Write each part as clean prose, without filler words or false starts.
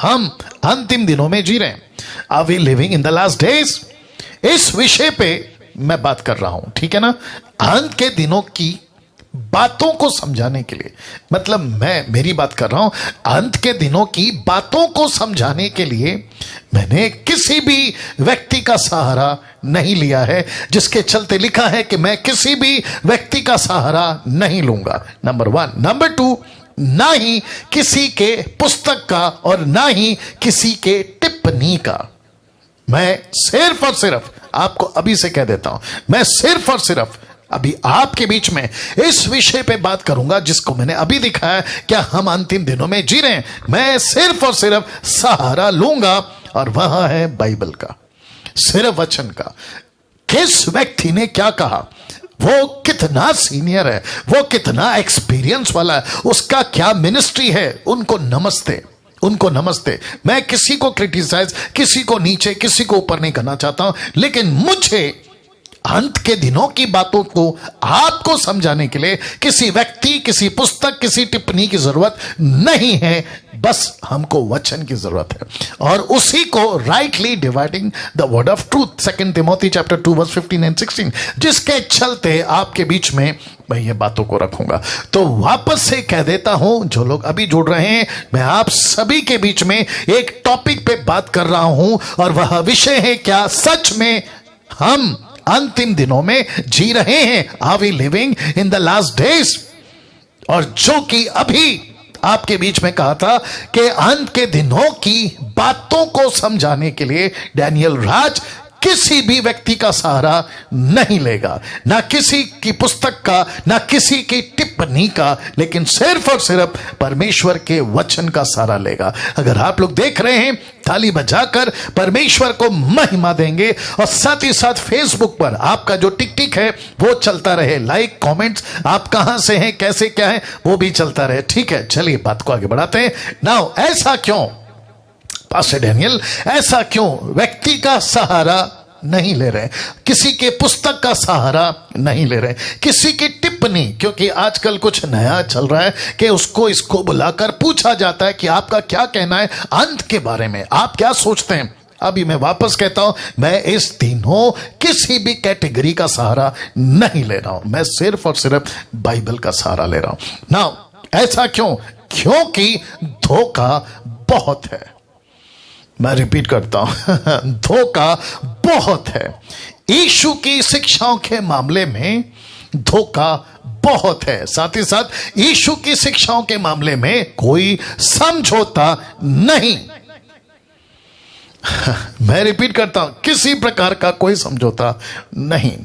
हम अंतिम दिनों में जी रहे हैं? Are we living in the last days? इस विषय पे मैं बात कर रहा हूं, ठीक है ना। अंत के दिनों की बातों को समझाने के लिए, मतलब मैं मेरी बात कर रहा हूं, अंत के दिनों की बातों को समझाने के लिए मैंने किसी भी व्यक्ति का सहारा नहीं लिया है, जिसके चलते लिखा है कि मैं किसी भी व्यक्ति का सहारा नहीं लूंगा, नंबर 1। नंबर 2, ना ही किसी के पुस्तक का और ना ही किसी के टिप्पणी का। मैं सिर्फ और सिर्फ आपको अभी से कह देता हूं, मैं सिर्फ और सिर्फ अभी आपके बीच में इस विषय पे बात करूंगा जिसको मैंने अभी दिखाया, क्या हम अंतिम दिनों में जी रहे हैं। मैं सिर्फ और सिर्फ सहारा लूंगा और वहां है बाइबल का, सिर्फ वचन का। किस व्यक्ति ने क्या कहा, वो कितना सीनियर है, वो कितना एक्सपीरियंस वाला है, उसका क्या मिनिस्ट्री है, उनको नमस्ते, उनको नमस्ते। मैं किसी को क्रिटिसाइज, किसी को नीचे, किसी को ऊपर नहीं करना चाहता हूं, लेकिन मुझे अंत के दिनों की बातों को आपको समझाने के लिए किसी व्यक्ति, किसी पुस्तक, किसी टिप्पणी की जरूरत नहीं है, बस हमको वचन की जरूरत है, और उसी को rightly dividing the word of truth, 2 Timothy chapter 2 verse 15 and 16, जिसके चलते आपके बीच में मैं ये बातों को रखूंगा। तो वापस से कह देता हूं, जो लोग अभी जुड़ रहे हैं, मैं आप सभी के बीच में एक टॉपिक पे बात कर रहा हूं, और वह विषय है, क्या सच में हम अंतिम दिनों में जी रहे हैं? Are we living in the last days? और जो कि अभी आपके बीच में कहा था कि अंत के दिनों की बातों को समझाने के लिए डैनियल राज किसी भी व्यक्ति का सहारा नहीं लेगा, ना किसी की पुस्तक का, ना किसी की टिप्पणी का, लेकिन सिर्फ और सिर्फ परमेश्वर के वचन का सहारा लेगा। अगर आप लोग देख रहे हैं, ताली बजाकर परमेश्वर को महिमा देंगे, और साथ ही साथ फेसबुक पर आपका जो टिक टिक है वो चलता रहे, लाइक कमेंट्स, आप कहां से हैं, कैसे क्या है, वो भी चलता रहे, ठीक है। चलिए बात को आगे बढ़ाते हैं। नाउ, ऐसा क्यों पास्टर डैनियल, ऐसा क्यों व्यक्ति का सहारा नहीं ले रहे, किसी के पुस्तक का सहारा नहीं ले रहे, किसी की टिप्पणी? क्योंकि आजकल कुछ नया चल रहा है कि उसको इसको बुलाकर पूछा जाता है कि आपका क्या कहना है अंत के बारे में, आप क्या सोचते हैं। अभी मैं वापस कहता हूं, मैं इस दिनों किसी भी कैटेगरी का सहारा नहीं ले रहा हूं, मैं सिर्फ और सिर्फ बाइबल का सहारा ले रहा हूं। नाउ, ऐसा क्यों? क्योंकि धोखा बहुत है। मैं रिपीट करता हूं, धोखा बहुत है। यीशु की शिक्षाओं के मामले में धोखा बहुत है, साथ ही साथ यीशु की शिक्षाओं के मामले में कोई समझौता नहीं। मैं रिपीट करता हूं, किसी प्रकार का कोई समझौता नहीं।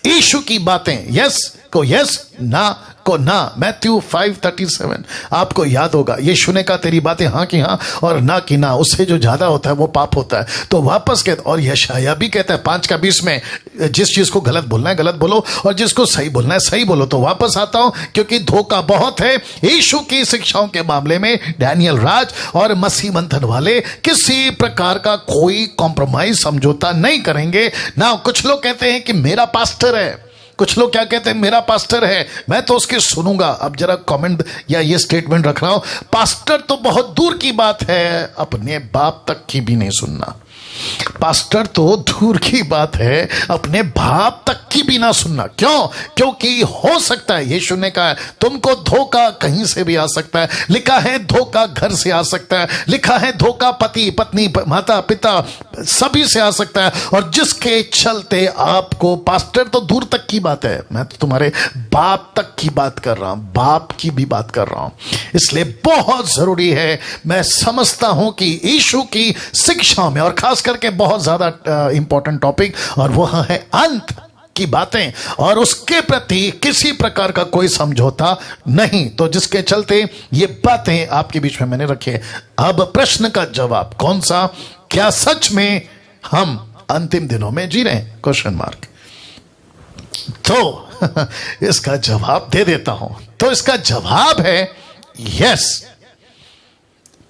यीशु की बातें यस को यस, ना को ना। मैथ्यू 5:37 आपको याद होगा, यीशु ने कहा तेरी बातें हाँ की हाँ और ना की ना, उससे जो ज्यादा होता है वो पाप होता है। तो वापस कहते, और यशाया भी कहता है 5:20 में, जिस चीज को गलत बोलना है गलत बोलो, और जिसको सही बोलना है सही बोलो। तो वापस आता हूं, क्योंकि धोखा बहुत है। यीशु की शिक्षाओं के मामले में डैनियल राज और मसीह मंथन वाले किसी प्रकार का कोई कॉम्प्रोमाइज, समझौता नहीं करेंगे ना। कुछ लोग कहते हैं कि मेरा पास्टर है, कुछ लोग क्या कहते हैं, मेरा पास्टर है, मैं तो उसकी सुनूंगा। अब जरा कमेंट या ये स्टेटमेंट रख रहा हूं, पास्टर तो बहुत दूर की बात है, अपने बाप तक की भी नहीं सुनना। पास्टर तो दूर की बात है, अपने बाप तक की भी ना सुनना। क्यों? क्योंकि हो सकता है, यीशु ने कहा तुमको धोखा कहीं से भी आ सकता है, लिखा है धोखा घर से आ सकता है, लिखा है धोखा पति पत्नी माता पिता सभी से आ सकता है। और जिसके चलते आपको, पास्टर तो दूर तक की बात है, मैं तो तुम्हारे बाप तक की बात कर रहा हूं, बाप की भी बात कर रहा हूं। इसलिए बहुत जरूरी है, मैं समझता हूं कि यीशु की शिक्षा में, और खास करके बहुत ज्यादा इंपॉर्टेंट टॉपिक, और वह है अंत की बातें, और उसके प्रति किसी प्रकार का कोई समझौता नहीं। तो जिसके चलते ये बातें आपके बीच में मैंने रखी है। अब प्रश्न का जवाब कौन सा, क्या सच में हम अंतिम दिनों में जी रहे हैं? Question mark. तो इसका जवाब दे देता हूं। तो इसका जवाब है यस।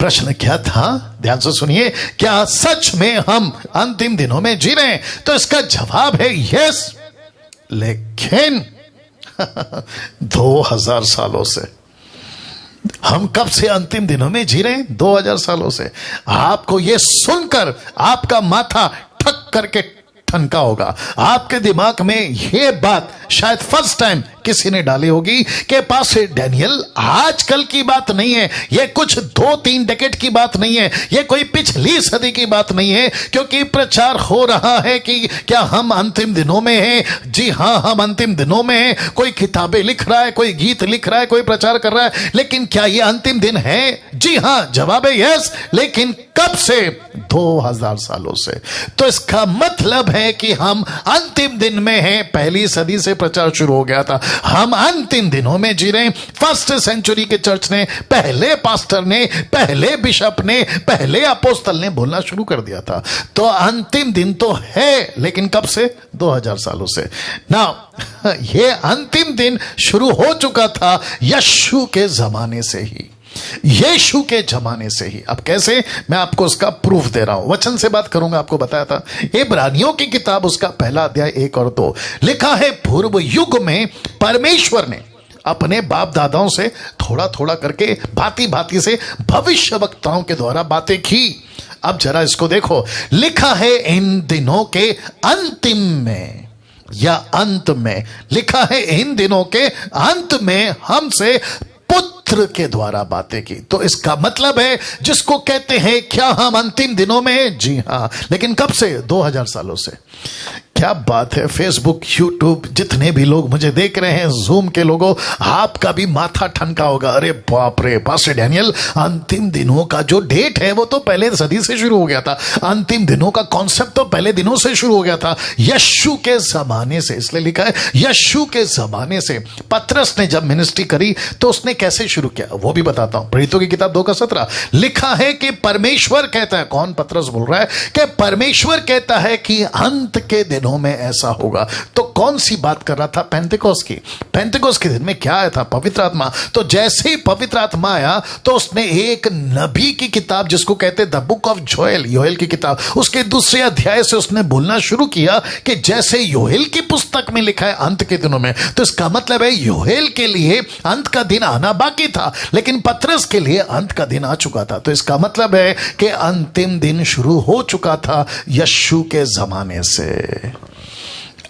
प्रश्न क्या था, ध्यान से सुनिए, क्या सच में हम अंतिम दिनों में जी रहे हैं? तो इसका जवाब है यस। लेकिन 2000 सालों से हम कब से अंतिम दिनों में जी रहे हैं? 2000 सालों से। आपको यह सुनकर आपका माथा ठक करके ठनका होगा। आपके दिमाग में यह बात शायद फर्स्ट टाइम किसी ने डाली होगी कि पास डैनियल आजकल की बात नहीं है, यह कुछ 2-3 डेकेड की बात नहीं है, यह कोई पिछली सदी की बात नहीं है, क्योंकि प्रचार हो रहा है कि क्या हम अंतिम दिनों में हैं। जी हां, हम अंतिम दिनों में हैं। कोई किताबें लिख रहा है, कोई गीत लिख रहा है, कोई प्रचार कर रहा है, लेकिन क्या यह अंतिम दिन है? जी हां, जवाब है यस। लेकिन कब से? 2000 सालों से। तो इसका मतलब है कि हम अंतिम दिन में हैं। पहली सदी से प्रचार शुरू हो गया था, हम अंतिम दिनों में जी रहे हैं। फर्स्ट सेंचुरी के चर्च ने, पहले पास्टर ने, पहले बिशप ने, पहले अपोस्तल ने बोलना शुरू कर दिया था। तो अंतिम दिन तो है, लेकिन कब से? 2000 सालों से ना। यह अंतिम दिन शुरू हो चुका था यीशु के जमाने से ही, यीशु के जमाने से ही। अब कैसे? मैं आपको उसका प्रूफ दे रहा हूं, वचन से बात करूंगा। आपको बताया था इब्रानियों की किताब, उसका पहला अध्याय 1 और 2 लिखा है, पूर्व युग में परमेश्वर ने अपने बाप दादाओं से थोड़ा थोड़ा करके भांति भांति से भविष्य वक्ताओं के द्वारा बातें की। अब जरा इसको देखो, लिखा है इन दिनों के अंतिम में या अंत में, लिखा है इन दिनों के अंत में हमसे पुत्र के द्वारा बातें की। तो इसका मतलब है, जिसको कहते हैं क्या हम अंतिम दिनों में? जी हां, लेकिन कब से? 2000 सालों से। क्या बात है। फेसबुक, यूट्यूब, जितने भी लोग मुझे देख रहे हैं, जूम के लोगों, आपका भी माथा ठनका होगा। अरे बाप रे, पास्टर डैनियल, अंतिम दिनों का जो डेट है वो तो पहले सदी से शुरू हो गया था। अंतिम दिनों का कॉन्सेप्ट तो पहले दिनों से शुरू हो गया था, यीशु के जमाने से। इसलिए लिखा है यीशु के जमाने से। पतरस ने जब मिनिस्ट्री करी तो उसने कैसे शुरू किया वो भी बताता हूं। प्रेरितों की किताब 2:17 लिखा है कि परमेश्वर कहता है, कौन? पतरस बोल रहा है कि परमेश्वर कहता है कि अंत के दिनों में ऐसा होगा। तो कौन सी बात कर रहा था? पेंतेकोस्त की। पेंतेकोस्त के दिन में क्या आया था? पवित्र आत्मा। तो जैसे ही पवित्र आत्मा आया तो उसने एक नबी की किताब, जिसको कहते द बुक ऑफ जोएल, योएल की किताब, उसके 2 अध्याय से उसने बोलना शुरू किया कि जैसे योएल की पुस्तक में लिखा है अंत के दिनों में, तो इसका मतलब है योएल के लिए अंत का दिन आना बाकी था, लेकिन पतरस के लिए अंत का दिन आ चुका था। तो इसका मतलब है कि अंतिम दिन शुरू हो चुका था यीशु के जमाने से।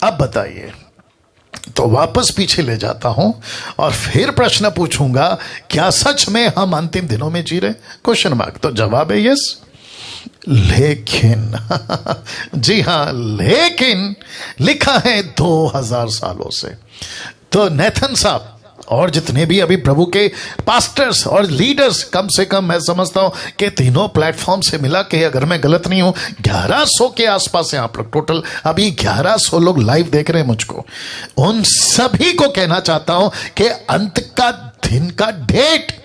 अब बताइए, तो वापस पीछे ले जाता हूं और फिर प्रश्न पूछूंगा, क्या सच में हम अंतिम दिनों में जी रहे? Question mark. तो जवाब है यस, लेकिन जी हां, लेकिन लिखा है 2000 सालों से। तो नेथन साहब और जितने भी अभी प्रभु के पास्टर्स और लीडर्स, कम से कम मैं समझता हूं कि तीनों प्लेटफॉर्म से मिला के, अगर मैं गलत नहीं हूं, 1100 के आसपास हैं आप लोग टोटल। अभी 1100 लोग लाइव देख रहे हैं मुझको। उन सभी को कहना चाहता हूं कि अंत का दिन का डेट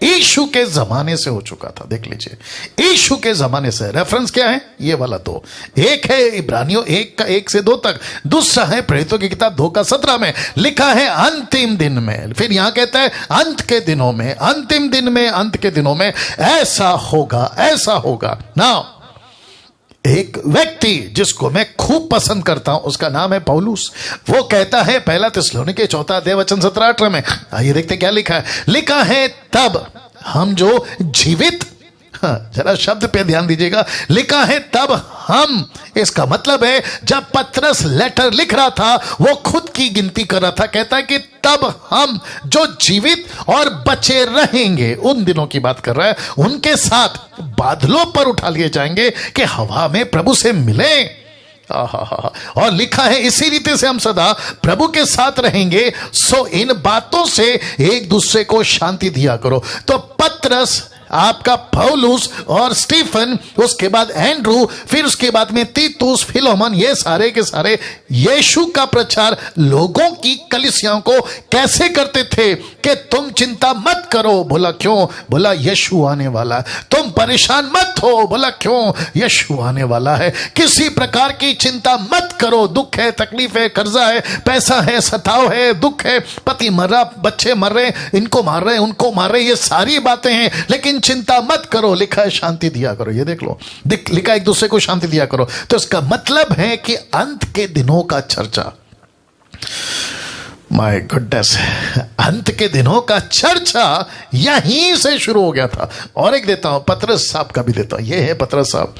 यीशु के जमाने से हो चुका था। देख लीजिए, यीशु के जमाने से। रेफरेंस क्या है? ये वाला 2। एक है इब्रानियों 1 का 1 से 2 तक, दूसरा है प्रेरितों की किताब 2:17 में लिखा है अंतिम दिन में। फिर यहां कहता है अंत के दिनों में, अंतिम दिन में, अंत के दिनों में ऐसा होगा, ऐसा होगा ना। एक व्यक्ति जिसको मैं खूब पसंद करता हूं, उसका नाम है पौलुस। वो कहता है, पहला थिस्सलुनीके 4 अध्याय वचन 17-18 में, आइए देखते क्या लिखा है। लिखा है तब हम जो जीवित, जरा शब्द पे ध्यान दीजिएगा, लिखा है तब हम, इसका मतलब है जब पतरस लेटर लिख रहा था वो खुद की गिनती कर रहा था। कहता है कि तब हम जो जीवित और बचे रहेंगे, उन दिनों की बात कर रहा है, उनके साथ बादलों पर उठा लिए जाएंगे कि हवा में प्रभु से मिले। और लिखा है इसी रीति से हम सदा प्रभु के साथ रहेंगे, सो इन बातों से एक दूसरे को शांति दिया करो। तो पतरस, आपका पौलुस और स्टीफन, उसके बाद एंड्रू, फिर उसके बाद में तीतुस, फिलोमन, ये सारे के सारे यीशु का प्रचार लोगों की कलीसियाओं को कैसे करते थे कि तुम चिंता मत करो। बोला क्यों? बोला यीशु आने वाला है। तुम परेशान मत हो। बोला क्यों? यीशु आने वाला है। किसी प्रकार की चिंता मत करो। दुख है, तकलीफ है, कर्जा है, पैसा है, सताव है, दुख है, पति मर रहा, बच्चे मर रहे, इनको मार रहे, उनको मार रहे, ये सारी बातें हैं, लेकिन चिंता मत करो। लिखा है शांति दिया करो। ये देख लो, लिखा एक दूसरे को शांति दिया करो। तो इसका मतलब है कि अंत के दिनों का चर्चा माय गुडनेस, अंत के दिनों का चर्चा यहीं से शुरू हो गया था। और एक देता हूं, पतरस साहब का भी देता हूं। ये है पतरस साहब,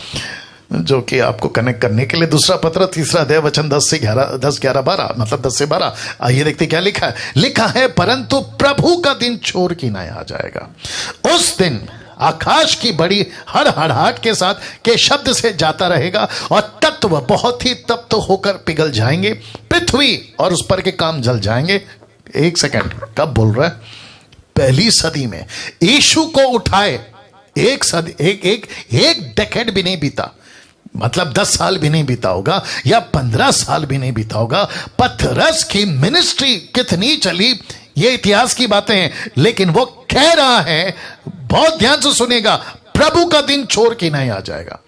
जो कि आपको कनेक्ट करने के लिए दूसरा पत्र, तीसरा अध्याय, वचन 10 से 11 12, मतलब 10 से 12। आइए देखते क्या लिखा है। लिखा है, परंतु प्रभु का दिन चोर की नाई आ जाएगा। उस दिन आकाश की बड़ी हड़हड़ाहट के साथ के शब्द से जाता रहेगा और तत्व बहुत ही तप्त होकर पिघल जाएंगे, पृथ्वी और उस पर के काम जल जाएंगे। एक सेकंड, कब बोल रहा है? पहली सदी में यीशु को उठाए एक सदी, एक डेकेड भी नहीं बीता, मतलब 10 साल भी नहीं बीता होगा या 15 साल भी नहीं बीता होगा। पतरस की मिनिस्ट्री कितनी चली, ये इतिहास की बातें हैं, लेकिन वो कह रहा है, बहुत ध्यान से सुनेगा, प्रभु का दिन चोर की नहीं आ जाएगा।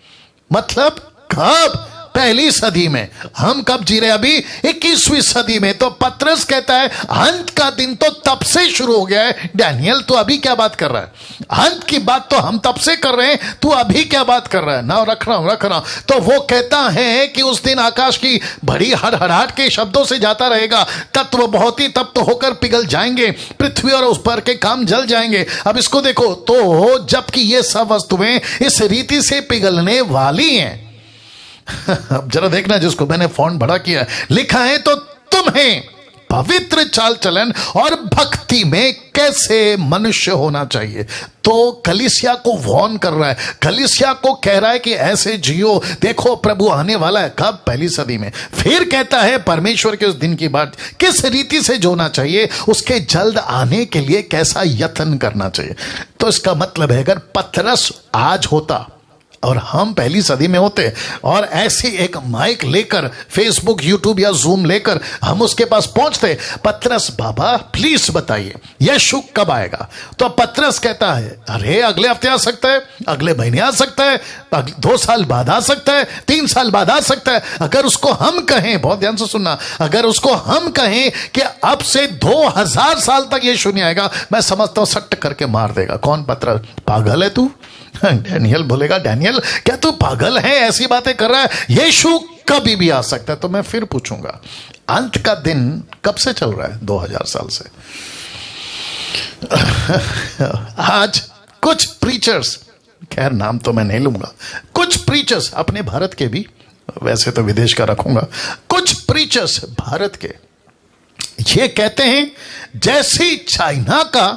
मतलब कब? पहली सदी में। हम कब जी रहे? अभी 21वीं सदी में। तो पतरस कहता है अंत का दिन तो तब से शुरू हो गया है। डैनियल तो अभी क्या बात कर रहा है? अंत की बात तो हम तब से कर रहे हैं, तू अभी क्या बात कर रहा है? ना रख रहा हूं। तो वो कहता है कि उस दिन आकाश की बड़ी हड़हड़ाहट के शब्दों से जाता रहेगा, तत्व बहुत ही तप्त होकर पिघल जाएंगे, पृथ्वी और उस पर के काम जल जाएंगे। अब इसको देखो, तो जबकि ये सब वस्तुएं इस रीति से पिघलने वाली हैं। अब जरा देखना, जिसको मैंने फॉन्ट बड़ा किया है, लिखा है, तो तुम्हें पवित्र चाल चलन और भक्ति में कैसे मनुष्य होना चाहिए। तो कलीसिया को वॉर्न कर रहा है, कलीसिया को कह रहा है कि ऐसे जियो, देखो प्रभु आने वाला है। कब? पहली सदी में। फिर कहता है परमेश्वर के उस दिन की बात, किस रीति से जोना चाहिए, उसके जल्द आने के लिए कैसा यत्न करना चाहिए। तो इसका मतलब है, अगर पतरस आज होता और हम पहली सदी में होते और ऐसी एक माइक लेकर, फेसबुक, यूट्यूब या जूम लेकर हम उसके पास पहुंचते, पतरस बाबा प्लीज बताइए यीशु कब आएगा? तो पतरस कहता है, अरे अगले हफ्ते आ सकता है, अगले महीने आ सकता है, 2 साल बाद आ सकता है, 3 साल बाद आ सकता है। अगर उसको हम कहें, बहुत ध्यान से सुनना, अगर उसको हम कहें कि अब से 2000 साल तक यीशु नहीं आएगा, मैं समझता हूं सट्ट करके मार देगा। कौन? पतरस। पागल है तू? डैनियल बोलेगा, डैनियल क्या तू पागल है, ऐसी बातें कर रहा है? यीशु कभी भी आ सकता है। तो मैं फिर पूछूंगा, अंत का दिन कब से चल रहा है? 2000 साल से। आज कुछ प्रीचर्स, खैर नाम तो मैं नहीं लूंगा, कुछ प्रीचर्स अपने भारत के भी, वैसे तो विदेश का रखूंगा, कुछ प्रीचर्स भारत के ये कहते हैं जैसी चाइना का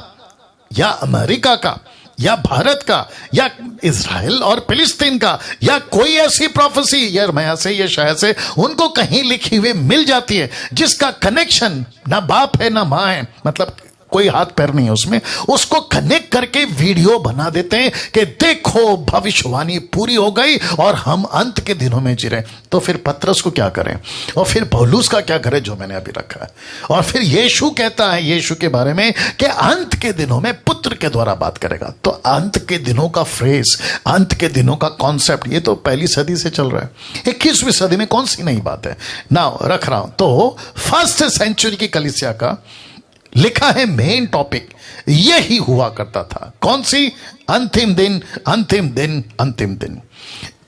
या अमेरिका का या भारत का या इजराइल और फिलिस्तीन का या कोई ऐसी प्रोफेसी यिर्मयाह से या शायद से उनको कहीं लिखी हुई मिल जाती है, जिसका कनेक्शन ना बाप है ना मां है, मतलब कोई हाथ पैर नहीं है उसमें, उसको कनेक्ट करके वीडियो बना देते हैं कि देखो भविष्यवाणी पूरी हो गई और हम अंत के दिनों में जी रहे। तो फिर पतरस को क्या करें और फिर पौलुस का क्या करें, जो मैंने अभी रखा है। और फिर यीशु कहता है यीशु के बारे में कि अंत के दिनों में पुत्र के द्वारा बात करेगा। तो अंत के दिनों का फ्रेज, अंत के दिनों का कॉन्सेप्ट, ये तो पहली सदी से चल रहा है। 21वीं सदी में कौन सी नई बात है ना रख रहा हूं। तो फर्स्ट सेंचुरी की कलीसिया का लिखा है मेन टॉपिक यही हुआ करता था। कौन सी? अंतिम दिन, अंतिम दिन, अंतिम दिन।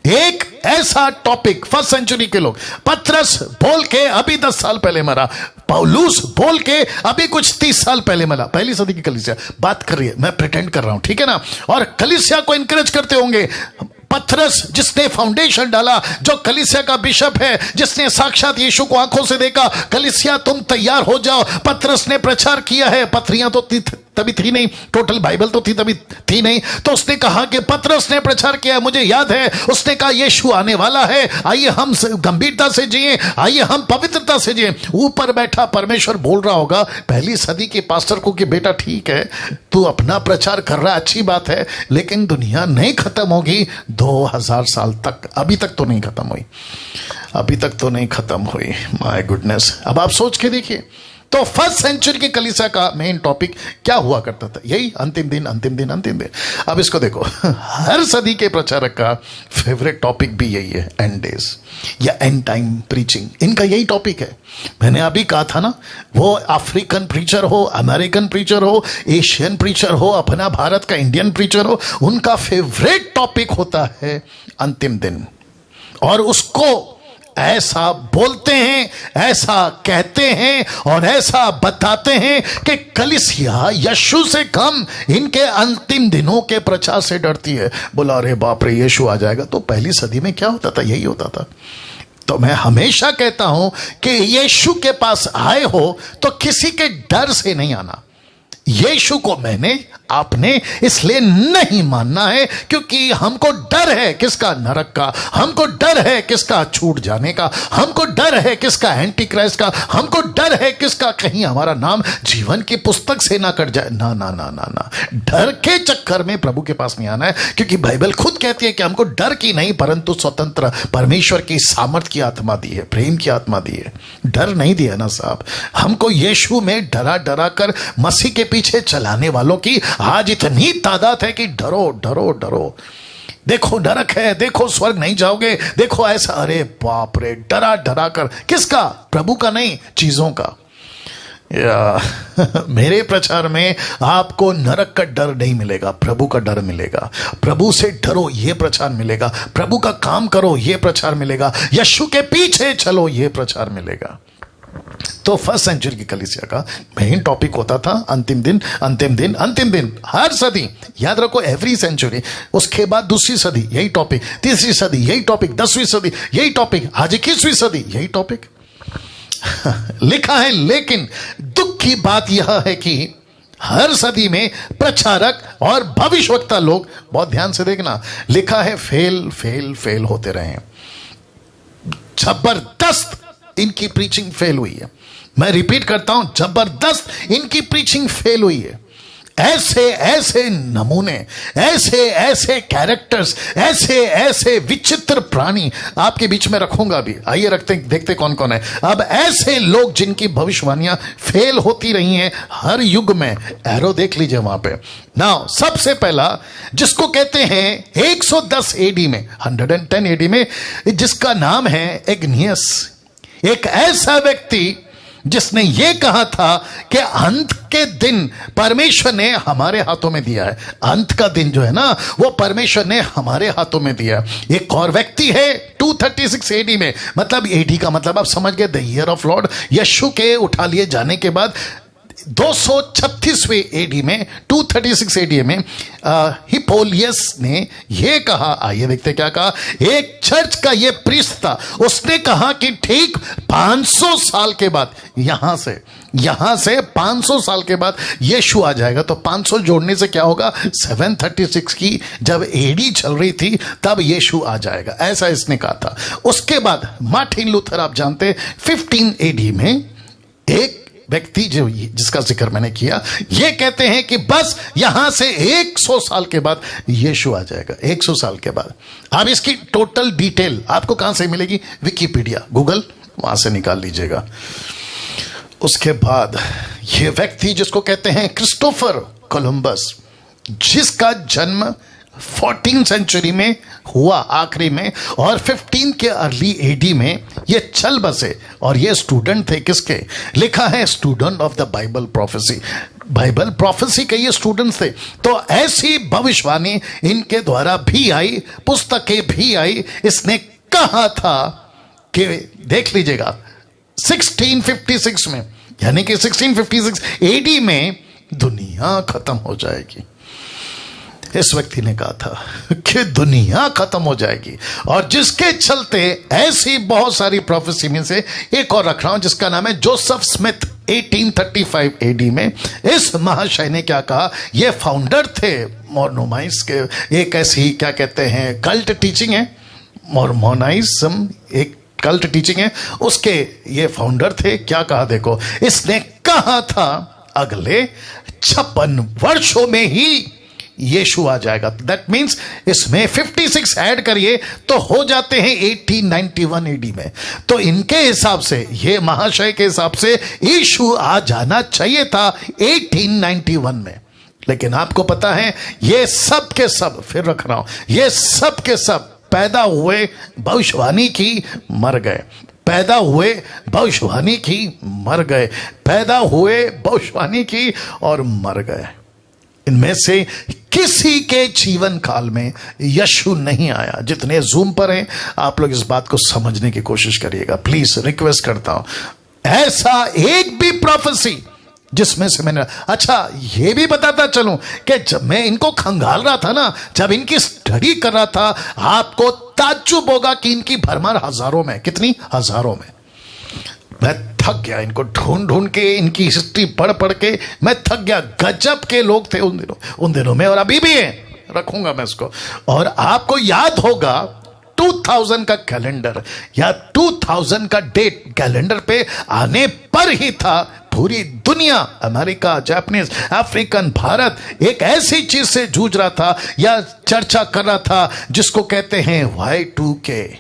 एक ऐसा टॉपिक फर्स्ट सेंचुरी के लोग, पतरस बोल के अभी 10 साल पहले मरा, पौलुस बोल के अभी कुछ 30 साल पहले मरा। पहली सदी की कलीसिया बात कर रही है, मैं प्रिटेंड कर रहा हूं, ठीक है ना। और कलीसिया को इंकरेज करते होंगे। पतरस जिसने फाउंडेशन डाला, जो कलीसिया का बिशप है, जिसने साक्षात यीशु को आंखों से देखा, कलीसिया तुम तैयार हो जाओ, पतरस ने प्रचार किया है। पत्रियां तो तभी थी नहीं, टोटल बाइबल तो तभी थी नहीं। तो उसने कहा कि पतरस ने प्रचार किया, मुझे याद है, उसने कहा यीशु आने वाला है, आइए हम गंभीरता से जिए, आइए हम पवित्रता से जिए। ऊपर बैठा परमेश्वर बोल रहा होगा पहली सदी के पास्टर को कि बेटा ठीक है, तू अपना प्रचार कर रहा है, अच्छी बात है, लेकिन दुनिया नहीं खत्म होगी 2000 साल तक। अभी तक तो नहीं खत्म हुई, अभी तक तो नहीं खत्म हुई। My goodness. अब आप सोच के देखिए, तो फर्स्ट सेंचुरी की कलीसिया का मेन टॉपिक क्या हुआ करता था? यही अंतिम दिन, अंतिम दिन, अंतिम दिन। अब इसको देखो, हर सदी के प्रचारक का फेवरेट टॉपिक भी यही है, एंड डेज या एंड टाइम प्रीचिंग। इनका यही टॉपिक है। मैंने अभी कहा था ना, वो अफ्रीकन प्रीचर हो, अमेरिकन प्रीचर हो, एशियन प्रीचर हो, अपना भारत का इंडियन प्रीचर हो, उनका फेवरेट टॉपिक होता है अंतिम दिन। और उसको ऐसा बोलते हैं, ऐसा कहते हैं और ऐसा बताते हैं कि कलीसिया यीशु से कम इनके अंतिम दिनों के प्रचार से डरती है। बोला अरे बाप रे यीशु आ जाएगा। तो पहली सदी में क्या होता था? यही होता था। तो मैं हमेशा कहता हूं कि यीशु के पास आए हो तो किसी के डर से नहीं आना। यीशु को मैंने आपने इसलिए नहीं मानना है क्योंकि हमको डर है किसका? नरक का। हमको डर है किसका? छूट जाने का। हमको डर है किसका? एंटी क्राइस्ट का। हमको डर है किसका? कहीं हमारा नाम जीवन की पुस्तक से ना कट जाए। ना ना ना ना ना, डर के चक्कर में प्रभु के पास नहीं आना है, क्योंकि बाइबल खुद कहती है कि हमको डर की नहीं परंतु स्वतंत्र परमेश्वर की सामर्थ्य की आत्मा दी है, प्रेम की आत्मा दी है। डर नहीं दिया ना साहब। हमको यीशु में डरा डरा कर मसीह के पीछे चलाने वालों की आज इतनी तादाद है कि डरो डरो डरो। देखो नरक है, देखो स्वर्ग नहीं जाओगे, देखो ऐसा। अरे बाप रे, डरा डरा कर। किसका? प्रभु का नहीं, चीजों का। मेरे प्रचार में आपको नरक का डर नहीं मिलेगा, प्रभु का डर मिलेगा। प्रभु से डरो, यह प्रचार मिलेगा। प्रभु का काम करो, यह प्रचार मिलेगा। यीशु के पीछे चलो, यह प्रचार मिलेगा। तो फर्स्ट सेंचुरी की कलीसिया का मेन टॉपिक होता था अंतिम दिन, अंतिम दिन, अंतिम दिन। हर सदी, याद रखो, एवरी सेंचुरी। उसके बाद दूसरी सदी यही टॉपिक, तीसरी सदी यही टॉपिक, 10वीं सदी यही टॉपिक, आज 21वीं सदी यही टॉपिक लिखा है। लेकिन दुख की बात यह है कि हर सदी में प्रचारक और भविष्यवक्ता लोग, बहुत ध्यान से देखना, लिखा है फेल फेल फेल होते रहे। जबरदस्त इनकी प्रीचिंग फेल हुई है। मैं रिपीट करता हूं, जबरदस्त इनकी प्रीचिंग फेल हुई है। ऐसे ऐसे नमूने, ऐसे ऐसे कैरेक्टर्स, ऐसे ऐसे विचित्र प्राणी आपके बीच में रखूंगा भी। आइए रखते देखते कौन कौन है। अब ऐसे लोग जिनकी भविष्यवाणियां फेल होती रही हैं हर युग में, एरो देख लीजिए वहां पे। नाउ सबसे पहला जिसको कहते हैं 110 एडी में, 110 एडी में, जिसका नाम है एग्नियस। एक ऐसा व्यक्ति जिसने यह कहा था कि अंत के दिन परमेश्वर ने हमारे हाथों में दिया है। अंत का दिन जो है ना, वो परमेश्वर ने हमारे हाथों में दिया है। एक और व्यक्ति है 236 एडी में, मतलब एडी का मतलब आप समझ गए, द ईयर ऑफ लॉर्ड। यीशु के उठा लिए जाने के बाद 236वें एडी में, 236 एडी में हिप्पोलियस ने यह कहा। आइए देखते क्या कहा। एक चर्च का यह प्रीस्ट था, उसने कहा कि ठीक 500 साल के बाद, यहां से 500 साल के बाद यीशु आ जाएगा। तो 500 जोड़ने से क्या होगा? 736 की जब एडी चल रही थी तब यीशु आ जाएगा, ऐसा इसने कहा था। उसके बाद मार्टिन लूथर, आप जानते, 15 एडी में एक व्यक्ति जिसका जिक्र मैंने किया, ये कहते हैं कि बस यहां से 100 साल के बाद यीशु आ जाएगा। 100 साल के बाद। अब इसकी टोटल डिटेल आपको कहां से मिलेगी? विकिपीडिया, गूगल, वहां से निकाल लीजिएगा। उसके बाद ये व्यक्ति जिसको कहते हैं क्रिस्टोफर कोलंबस, जिसका जन्म 14th सेंचुरी में हुआ आखिरी में, और 15 के अर्ली एडी में ये चल बसे। और ये स्टूडेंट थे किसके? लिखा है student of the Bible prophecy. Bible prophecy के ये स्टूडेंट्स थे। तो ऐसी भविष्यवाणी इनके द्वारा भी आई, पुस्तकें भी आई। इसने कहा था कि देख लीजिएगा 1656 में, यानी कि 1656 एडी में दुनिया खत्म हो जाएगी। इस व्यक्ति ने कहा था कि दुनिया खत्म हो जाएगी। और जिसके चलते ऐसी बहुत सारी प्रोफेसी में से एक और रख रहा हूं, जिसका नाम है जोसेफ स्मिथ। 1835 एडी में इस महाशय ने क्या कहा? ये फाउंडर थे मॉर्मोनाइज के, एक ऐसी क्या कहते हैं कल्ट टीचिंग है, मॉर्मोनाइज्म एक कल्ट टीचिंग है, उसके ये फाउंडर थे। क्या कहा देखो, इसने कहा था अगले 56 वर्षों में ही यीशु आ जाएगा। दैट मीन्स इसमें 56 ऐड करिए तो हो जाते हैं 1891 एडी में। तो इनके हिसाब से, ये महाशय के हिसाब से, यीशु आ जाना चाहिए था 1891 में। लेकिन आपको पता है ये सब के सब, फिर रख रहा हूं, ये सब के सब पैदा हुए भविष्यवाणी की, मर गए। पैदा हुए भविष्यवाणी की, मर गए। पैदा हुए भविष्यवाणी की और मर गए। इनमें से किसी के जीवन काल में यीशु नहीं आया। जितने जूम पर हैं आप लोग इस बात को समझने की कोशिश करिएगा, प्लीज रिक्वेस्ट करता हूं। ऐसा एक भी प्रोफेसी जिसमें से मैंने, अच्छा ये भी बताता चलूं कि जब मैं इनको खंगाल रहा था ना, जब इनकी स्टडी कर रहा था, आपको ताज्जुब होगा कि इनकी भरमार हजारों में, कितनी हजारों में। मैं थक गया इनको ढूंढ ढूंढ के, इनकी हिस्ट्री पढ़ पढ़ के मैं थक गया। गजब के लोग थे उन दिनों में, और अभी भी है, रखूंगा मैं इसको। और आपको याद होगा 2000 का कैलेंडर या 2000 का डेट कैलेंडर पे आने पर ही था पूरी दुनिया, अमेरिका, जापानीज, अफ्रीकन, भारत एक ऐसी चीज से जूझ रहा था या चर्चा कर रहा था जिसको कहते हैं Y2K।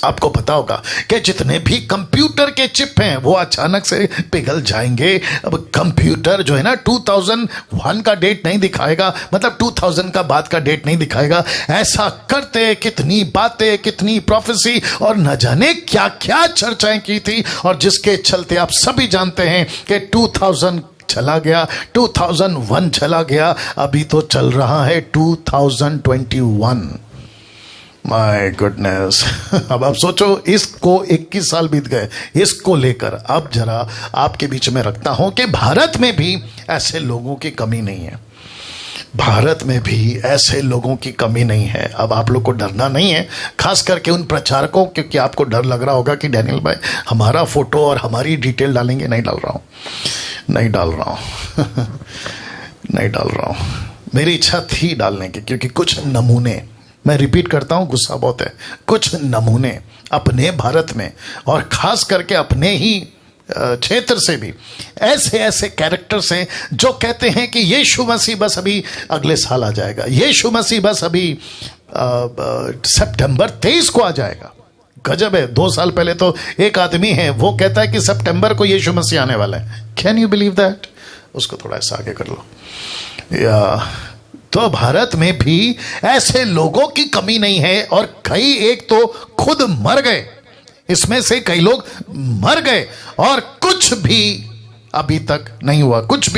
आपको पता होगा कि जितने भी कंप्यूटर के चिप हैं वो अचानक से पिघल जाएंगे। अब कंप्यूटर जो है ना 2001 का डेट नहीं दिखाएगा, मतलब 2000 का बाद का डेट नहीं दिखाएगा। ऐसा करते कितनी बातें, कितनी प्रोफेसी और न जाने क्या क्या चर्चाएं की थी, और जिसके चलते आप सभी जानते हैं कि 2000 चला गया, 2001 चला गया, अभी तो चल रहा है 2021। My goodness. अब आप सोचो, इसको 21 साल बीत गए, इसको लेकर अब जरा आपके बीच में रखता हूं कि भारत में भी ऐसे लोगों की कमी नहीं है। भारत में भी ऐसे लोगों की कमी नहीं है। अब आप लोग को डरना नहीं है, खास करके उन प्रचारकों, क्योंकि आपको डर लग रहा होगा कि डैनियल भाई हमारा फोटो और हमारी डिटेल डालेंगे। नहीं डाल रहा हूं, नहीं डाल रहा हूं नहीं डाल रहा हूं। मेरी इच्छा थी डालने की, क्योंकि कुछ नमूने, मैं रिपीट करता हूं, गुस्सा बहुत है, कुछ नमूने अपने भारत में और खास करके अपने ही क्षेत्र से भी ऐसे ऐसे कैरेक्टर्स हैं जो कहते हैं कि यीशु मसीह बस अभी अगले साल आ जाएगा, यीशु मसीह बस अभी सितंबर 23 को आ जाएगा। गजब है, 2 साल पहले तो एक आदमी है वो कहता है कि सितंबर को यीशु मसीह आने वाला है। Can you believe that? उसको थोड़ा ऐसा आगे कर लो। या तो भारत में भी ऐसे लोगों की कमी नहीं है, और कई एक तो खुद मर गए, इसमें से कई लोग मर गए और कुछ भी अभी तक नहीं हुआ, कुछ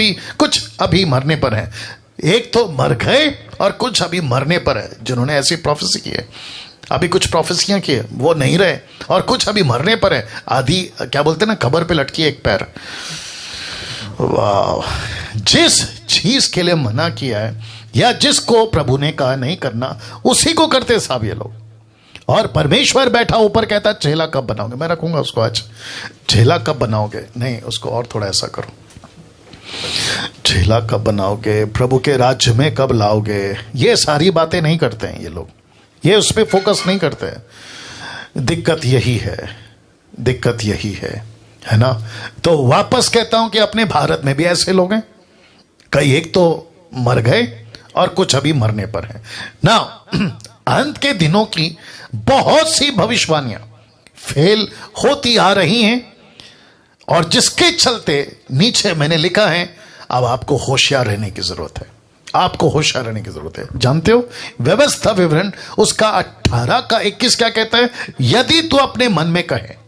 अभी मरने पर है। एक तो मर गए और कुछ अभी मरने पर है, जिन्होंने ऐसी प्रोफेसी की है। अभी कुछ प्रोफेसियां की है, वो नहीं रहे, और कुछ अभी मरने पर है। आधी क्या बोलते ना, कब्र पे लटकी है एक पैर। वाह! जिस चीज के लिए मना किया है या जिसको प्रभु ने कहा नहीं करना, उसी को करते साहब ये लोग। और परमेश्वर बैठा ऊपर कहता चेला कब बनाओगे? मैं रखूंगा उसको आज, चेला कब बनाओगे? नहीं, उसको और थोड़ा ऐसा करो, चेला कब बनाओगे, प्रभु के राज्य में कब लाओगे? ये सारी बातें नहीं करते हैं ये लोग, ये उस पर फोकस नहीं करते हैं। दिक्कत यही है ना। तो वापस कहता हूं कि अपने भारत में भी ऐसे लोग हैं, कई एक तो मर गए और कुछ अभी मरने पर हैं ना। अंत के दिनों की बहुत सी भविष्यवाणियां फेल होती आ रही हैं, और जिसके चलते नीचे मैंने लिखा है, अब आपको होशियार रहने की जरूरत है, आपको होशियार रहने की जरूरत है। जानते हो व्यवस्था विवरण उसका 18 का 21 क्या कहता है? यदि तू अपने मन में कहे,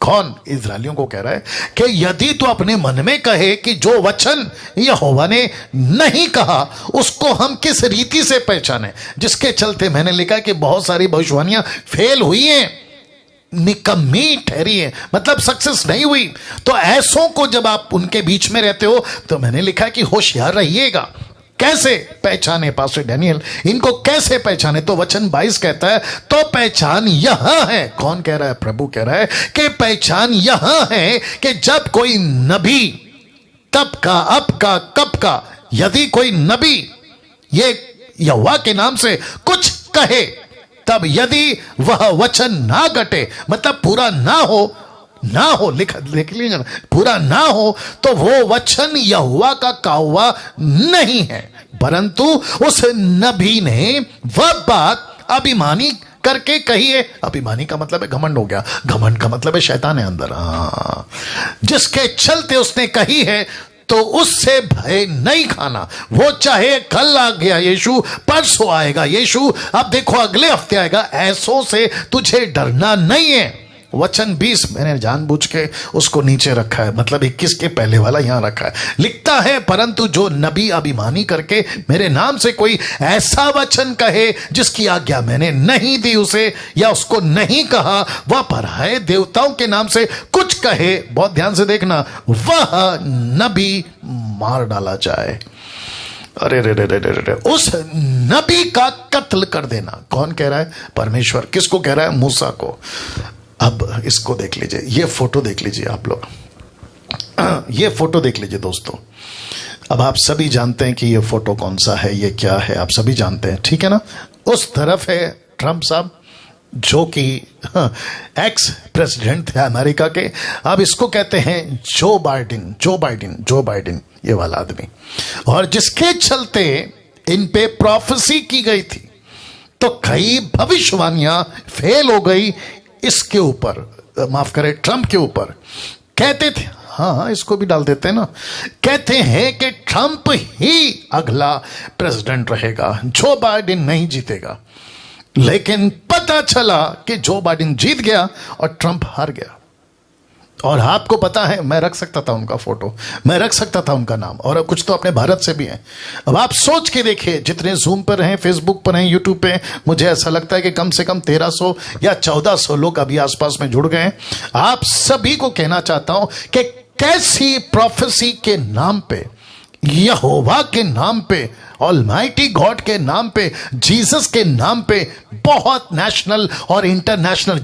कौन? इस्राएलियों को कह रहा है कि यदि तू अपने मन में कहे कि जो वचन यहोवा ने नहीं कहा उसको हम किस रीति से पहचाने, जिसके चलते मैंने लिखा कि बहुत सारी भविष्यवाणियां फेल हुई हैं, निकम्मी ठहरी है, मतलब सक्सेस नहीं हुई। तो ऐसों को जब आप उनके बीच में रहते हो तो मैंने लिखा कि होशियार रहिएगा। कैसे पहचाने पास्टर डैनियल, इनको कैसे पहचाने? तो वचन 22 कहता है, तो पहचान यहां है। कौन कह रहा है? प्रभु कह रहा है कि पहचान यहां है कि जब कोई नबी, तब का, अब का, कब का, यदि कोई नबी ये यहोवा के नाम से कुछ कहे, तब यदि वह वचन ना घटे, मतलब पूरा ना हो, लिख लीजिए, पूरा ना हो, तो वो वचन यहोवा का कहा हुआ नहीं है, परंतु उस नबी ने वह बात अभिमानी करके कही है। अभिमानी का मतलब है घमंड हो गया, घमंड का मतलब है शैतान है अंदर, जिसके चलते उसने कही है, तो उससे भय नहीं खाना। वो चाहे कल आ गया यीशु, परसों आएगा यीशु, अब देखो अगले हफ्ते आएगा, ऐसों से तुझे डरना नहीं है। वचन 20 मैंने जानबूझ के उसको नीचे रखा है, मतलब 21 के पहले वाला यहां रखा है। लिखता है, परंतु जो नबी अभिमानी करके मेरे नाम से कोई ऐसा वचन कहे जिसकी आज्ञा मैंने नहीं दी उसे, या उसको नहीं कहा, वह पराये देवताओं के नाम से कुछ कहे, बहुत ध्यान से देखना, वह नबी मार डाला जाए। अरे रे रे रे रे रे, उस नबी का कत्ल कर देना। कौन कह रहा है? परमेश्वर। किसको कह रहा है? मूसा को। अब इसको देख लीजिए, ये फोटो देख लीजिए आप लोग, ये फोटो देख लीजिए दोस्तों। अब आप सभी जानते हैं कि ये फोटो कौन सा है, ये क्या है, आप सभी जानते हैं, ठीक है ना। उस तरफ है ट्रंप साहब, जो कि एक्स प्रेसिडेंट थे अमेरिका के। अब इसको कहते हैं Joe Biden, Joe Biden, Joe Biden, ये वाला आदमी, और जिसके चलते इन पे प्रोफेसी की गई थी, तो कई भविष्यवाणियां फेल हो गई इसके ऊपर, माफ करें ट्रंप के ऊपर। कहते थे, हाँ इसको भी डाल देते हैं ना, कहते हैं कि ट्रंप ही अगला प्रेसिडेंट रहेगा, जो बाइडेन नहीं जीतेगा। लेकिन पता चला कि जो बाइडेन जीत गया और ट्रंप हार गया। और आपको पता है, मैं रख सकता था उनका फोटो, मैं रख सकता था उनका नाम, और कुछ तो अपने भारत से भी है। अब आप सोच के देखिए, जितने जूम पर हैं, फेसबुक पर हैं, यूट्यूब पे, मुझे ऐसा लगता है कि कम से कम 1300 या 1400 लोग अभी आसपास में जुड़ गए हैं। आप सभी को कहना चाहता हूं कि कैसी प्रोफेसी के नाम पे, यहोवा के नाम पे, ऑलमाइटी गॉड के नाम पे, जीसस के नाम पे, बहुत नेशनल और इंटरनेशनल,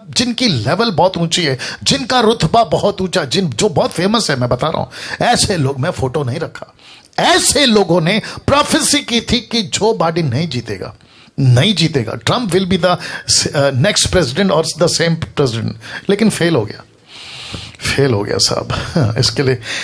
जिनकी लेवल बहुत ऊंची है, जिनका रुतबा बहुत ऊंचा, जो बहुत फेमस है, मैं बता रहा हूं, ऐसे लोग, मैं फोटो नहीं रखा, ऐसे लोगों ने प्रोफेसी की थी कि जो बाइडेन नहीं जीतेगा, नहीं जीतेगा, Trump will be the next president और द सेम प्रेसिडेंट। लेकिन फेल हो गया, फेल हो गया साहब।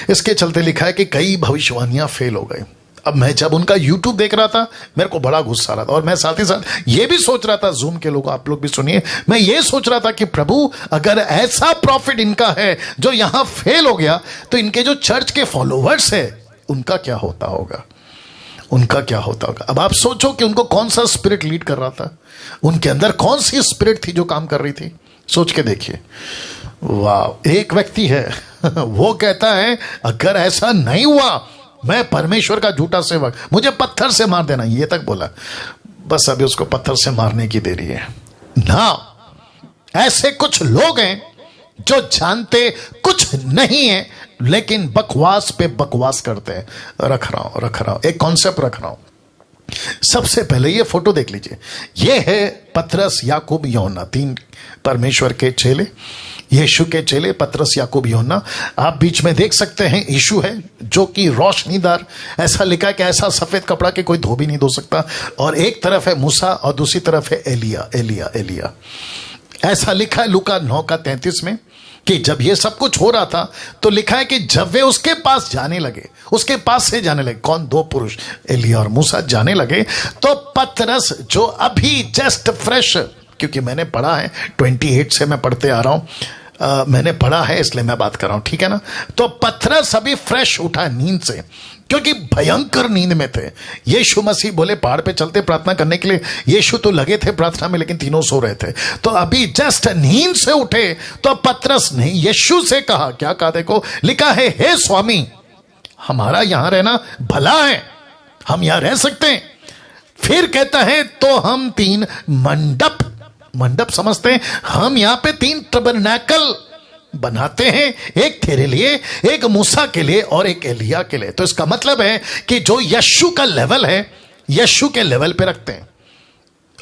इसके चलते लिखा है कि कई भविष्यवाणियां फेल हो गई। अब मैं जब उनका YouTube देख रहा था, मेरे को बड़ा गुस्सा आ रहा था, और मैं साथ ही साथ ये भी सोच रहा था, जूम के लोग, आप लोग भी सुनिए, मैं ये सोच रहा था कि प्रभु, अगर ऐसा प्रॉफिट इनका है जो यहां फेल हो गया, तो इनके जो चर्च के फॉलोवर्स है, उनका क्या होता होगा, उनका क्या होता होगा। अब आप सोचो कि उनको कौन सा स्पिरिट लीड कर रहा था, उनके अंदर कौन सी स्पिरिट थी जो काम कर रही थी, सोच के देखिए। वाह, एक व्यक्ति है वो कहता है, अगर ऐसा नहीं हुआ, मैं परमेश्वर का झूठा सेवक, मुझे पत्थर से मार देना, ये तक बोला। बस अभी उसको पत्थर से मारने की देरी है ना। ऐसे कुछ लोग हैं जो जानते कुछ नहीं है, लेकिन बकवास पे बकवास करते हैं। रख रहा हूं एक कॉन्सेप्ट रख रहा हूं। सबसे पहले ये फोटो देख लीजिए, ये है पतरस, याकूब, यूहन्ना, 3 परमेश्वर के चेले, यीशु के चेले, पतरस, याकूब, यूहन्ना। आप बीच में देख सकते हैं यीशु है, जो कि रोशनीदार, ऐसा लिखा है कि ऐसा सफेद कपड़ा के कोई धो भी नहीं धो सकता, और एक तरफ है मूसा और दूसरी तरफ है एलिया। ऐसा लिखा है लूका 9:33 में, कि जब ये सब कुछ हो रहा था, तो लिखा है कि जब वे उसके पास जाने लगे, उसके पास से जाने लगे, कौन? 2 पुरुष, एलिया और मूसा, जाने लगे, तो पतरस, जो अभी जस्ट फ्रेश, क्योंकि मैंने पढ़ा है, 28 से मैं पढ़ते आ रहा हूं, मैंने पढ़ा है इसलिए मैं बात कर रहा हूं, ठीक है ना। तो पतरस अभी फ्रेश उठा नींद से, क्योंकि भयंकर नींद में थे। यीशु मसीह बोले पहाड़ पे चलते प्रार्थना करने के लिए, यीशु तो लगे थे प्रार्थना में, लेकिन तीनों सो रहे थे। तो अभी जस्ट नींद से उठे, तो पतरस ने यीशु से कहा, क्या कहा? देखो लिखा है, हे स्वामी, हमारा यहां रहना भला है, हम यहां रह सकते हैं। फिर कहता है, तो हम 3 मंडप समझते हैं, हम यहां पे 3 टबरनैकल बनाते हैं, एक तेरे लिए, एक मूसा के लिए और एक एलिया के लिए। तो इसका मतलब है कि जो यीशु का लेवल है, यीशु के लेवल पे रखते हैं,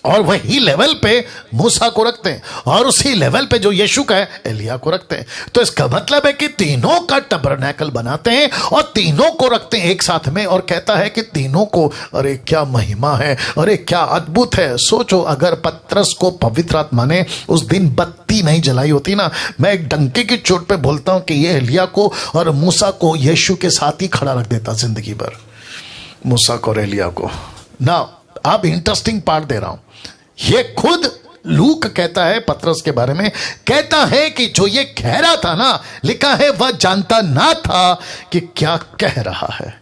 और वही लेवल पे मूसा को रखते हैं, और उसी लेवल पे जो यीशु का है, एलिया को रखते हैं। तो इसका मतलब है कि तीनों का टबरनैकल बनाते हैं और तीनों को रखते हैं एक साथ में, और कहता है कि तीनों को, अरे क्या महिमा है, अरे क्या अद्भुत है। सोचो, अगर पतरस को पवित्र आत्मा ने उस दिन बत्ती नहीं जलाई होती ना, मैं एक डंके की चोट पे बोलता हूं कि ये एलिया को और मूसा को यीशु के साथ ही खड़ा रख देता जिंदगी भर, मूसा को और एलिया को ना। अब इंटरेस्टिंग पार्ट दे रहा हूं, ये खुद लूक कहता है पतरस के बारे में, कहता है कि जो ये कह रहा था ना, लिखा है वह जानता ना था कि क्या कह रहा है।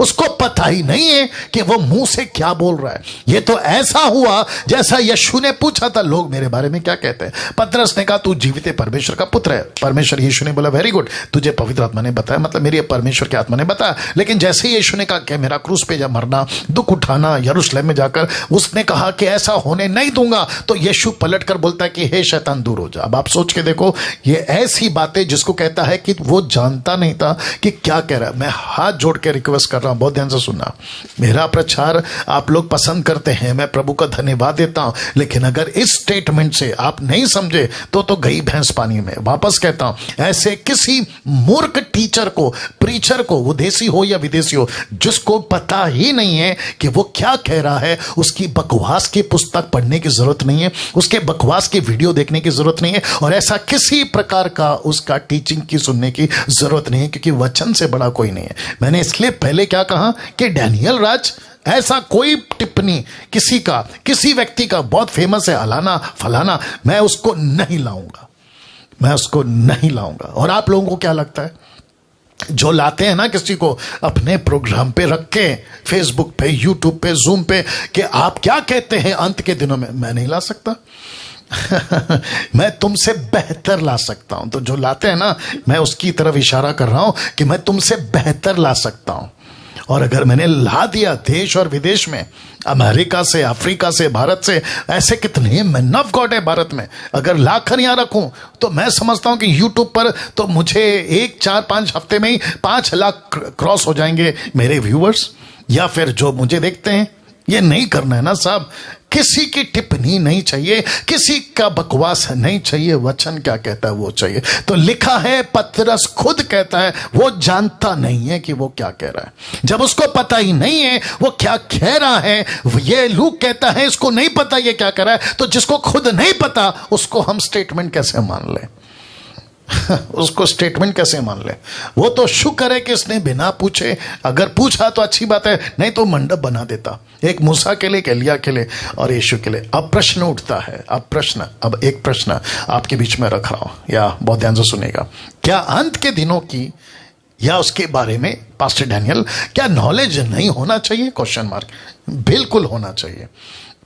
उसको पता ही नहीं है कि वो मुंह से क्या बोल रहा है। ये तो ऐसा हुआ जैसा यीशु ने पूछा था, लोग मेरे बारे में क्या कहते हैं। पतरस ने कहा, तू जीवित परमेश्वर का पुत्र है। परमेश्वर, यीशु ने बोला, वेरी गुड, तुझे पवित्र आत्मा ने बताया, मतलब मेरी परमेश्वर की आत्मा ने बताया। लेकिन जैसे ही यीशु ने कहा कि मेरा क्रूस पे जा मरना, दुख उठाना, यरूशलेम में जाकर उसने कहा कि ऐसा होने नहीं दूंगा, तो यीशु पलट कर बोलता है कि हे शैतान दूर हो जा। अब आप सोच के देखो, ये ऐसी बातें जिसको कहता है कि वो जानता नहीं था कि क्या कह रहा है। मैं हाथ जोड़ के रिक्वेस्ट कर रहा हूं, बहुत ध्यान से सुनना। मेरा प्रचार आप लोग पसंद करते हैं, मैं प्रभु का धन्यवाद देता हूं, लेकिन अगर इस स्टेटमेंट से आप नहीं समझे तो गई भैंस पानी में। वापस कहता हूं, ऐसे किसी मूर्ख टीचर को, प्रीचर को, वो देसी हो या विदेशी हो, जिसको पता ही नहीं है कि वो क्या कह रहा है, उसकी बकवास की पुस्तक पढ़ने की जरूरत नहीं है, उसके बकवास की वीडियो देखने की जरूरत नहीं है, और ऐसा किसी प्रकार का उसका टीचिंग की सुनने की जरूरत नहीं है, क्योंकि वचन से बड़ा कोई नहीं है। मैंने इसलिए पहले क्या कहा कि डैनियल राज, ऐसा कोई टिप्पणी किसी व्यक्ति का बहुत फेमस है, अलाना फलाना, मैं उसको नहीं लाऊंगा, मैं उसको नहीं लाऊंगा। और आप लोगों को क्या लगता है, जो लाते हैं ना किसी को अपने प्रोग्राम पे रख के, फेसबुक पे, यूट्यूब पे, जूम पे, कि आप क्या कहते हैं अंत के दिनों में, मैं नहीं ला सकता। मैं तुमसे बेहतर ला सकता हूं। तो जो लाते हैं ना, मैं उसकी तरफ इशारा कर रहा हूं कि मैं तुमसे बेहतर ला सकता हूं। और अगर मैंने ला दिया देश और विदेश में, अमेरिका से, अफ्रीका से, भारत से, ऐसे कितने मैन ऑफ गॉड है भारत में, अगर लाकर यहां रखूं तो मैं समझता हूं कि यूट्यूब पर तो मुझे 1-4-5 हफ्ते में ही 5 लाख क्रॉस हो जाएंगे मेरे व्यूअर्स, या फिर जो मुझे देखते हैं। ये नहीं करना है ना साहब। किसी की टिप्पणी नहीं चाहिए, किसी का बकवास नहीं चाहिए, वचन क्या कहता है वो चाहिए। तो लिखा है, पतरस खुद कहता है वो जानता नहीं है कि वो क्या कह रहा है। जब उसको पता ही नहीं है वो क्या कह रहा है, ये लूक कहता है इसको नहीं पता ये क्या कह रहा है, तो जिसको खुद नहीं पता उसको हम स्टेटमेंट कैसे मान लें? उसको स्टेटमेंट कैसे मान ले? वो तो शुक्र है कि इसने बिना पूछे, अगर पूछा तो अच्छी बात है, नहीं तो मंडप बना देता, एक मूसा के लिए, एक एलिया के लिए और यीशु के लिए। अब प्रश्न उठता है, अब एक प्रश्न आपके बीच में रख रहा हूं, या बहुत ध्यान से सुनेगा। क्या अंत के दिनों की या उसके बारे में पास्टर डैनियल क्या नॉलेज नहीं होना चाहिए? Question mark. बिल्कुल होना चाहिए।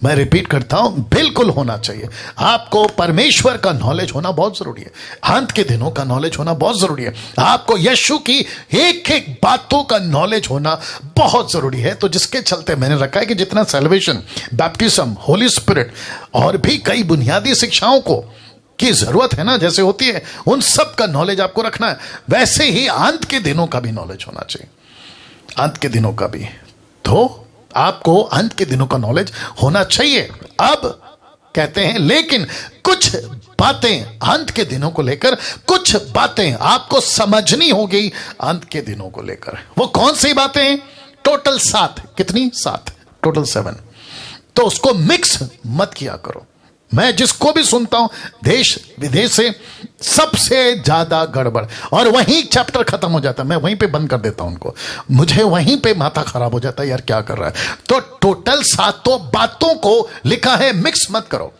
मैं रिपीट करता हूं, बिल्कुल होना चाहिए। आपको परमेश्वर का नॉलेज होना बहुत जरूरी है, अंत के दिनों का नॉलेज होना बहुत जरूरी है, आपको यीशु की एक एक बातों का नॉलेज होना बहुत जरूरी है। तो जिसके चलते मैंने रखा है कि जितना सैल्वेशन, बैप्टिज्म, होली स्पिरिट और भी कई बुनियादी शिक्षाओं को की जरूरत है ना, जैसे होती है, उन सब का नॉलेज आपको रखना है, वैसे ही अंत के दिनों का भी नॉलेज होना चाहिए, अंत के दिनों का भी। तो आपको अंत के दिनों का नॉलेज होना चाहिए। अब कहते हैं, लेकिन कुछ बातें अंत के दिनों को लेकर, कुछ बातें आपको समझनी होगी अंत के दिनों को लेकर। वो कौन सी बातें हैं? टोटल 7। कितनी? 7, टोटल 7। तो उसको मिक्स मत किया करो। मैं जिसको भी सुनता हूं देश विदेश से, सबसे ज्यादा गड़बड़, और वहीं चैप्टर खत्म हो जाता है, मैं वहीं पे बंद कर देता हूं उनको, मुझे वहीं पे माथा खराब हो जाता है, यार क्या कर रहा है। तो टोटल 7 बातों को लिखा है मिक्स मत करो।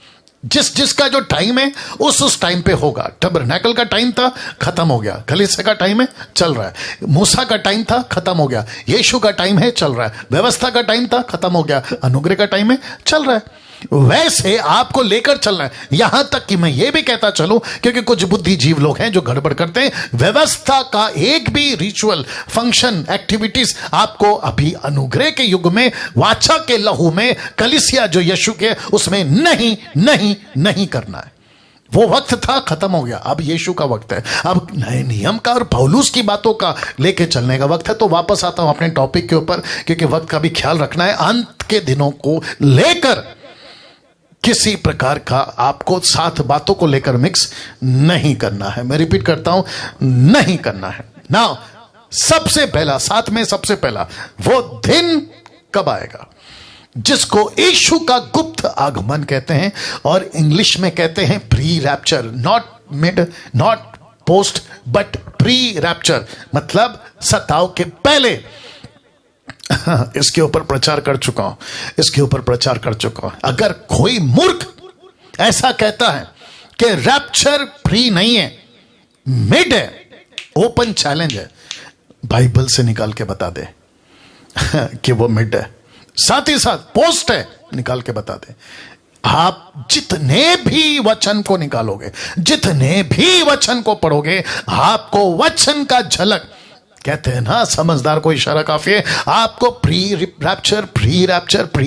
जिसका जो टाइम है उस टाइम पे होगा। टबरनैकल का टाइम था, खत्म हो गया। कलीसिया का टाइम है, चल रहा है। मूसा का टाइम था, खत्म हो गया। यीशु का टाइम है, चल रहा है। व्यवस्था का टाइम था, खत्म हो गया। अनुग्रह का टाइम है, चल रहा है। वैसे आपको लेकर चलना है। यहां तक कि मैं यह भी कहता चलूं, क्योंकि कुछ बुद्धिजीव लोग हैं जो गड़बड़ करते हैं, व्यवस्था का एक भी रिचुअल, फंक्शन, एक्टिविटीज आपको अभी अनुग्रह के युग में, वाचा के लहू में, कलीसिया जो यीशु के, उसमें नहीं नहीं नहीं करना है। वो वक्त था, खत्म हो गया। अब यीशु का वक्त है, अब नए नियम का और पौलुस की बातों का लेके चलने का वक्त है। तो वापस आता हूं अपने टॉपिक के ऊपर, क्योंकि वक्त का भी ख्याल रखना है। अंत के दिनों को लेकर किसी प्रकार का आपको 7 बातों को लेकर मिक्स नहीं करना है। मैं रिपीट करता हूं, नहीं करना है ना। सबसे पहला, 7 में सबसे पहला, वो दिन कब आएगा जिसको यीशु का गुप्त आगमन कहते हैं, और इंग्लिश में कहते हैं pre rapture. Not mid, not post, but pre rapture, मतलब सताव के पहले। इसके ऊपर प्रचार कर चुका हूं, अगर कोई मूर्ख ऐसा कहता है कि रैप्चर प्री नहीं है, मिड है, ओपन चैलेंज है, बाइबल से निकाल के बता दे। कि वो मिड है, साथ ही साथ पोस्ट है, निकाल के बता दे। आप जितने भी वचन को निकालोगे, जितने भी वचन को पढ़ोगे, आपको वचन का झलक, कहते हैं ना समझदार को इशारा काफी है, आपको प्री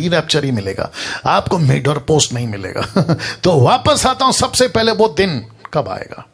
रैप्चर ही मिलेगा, आपको मिड और पोस्ट नहीं मिलेगा। तो वापस आता हूं, सबसे पहले वो दिन कब आएगा?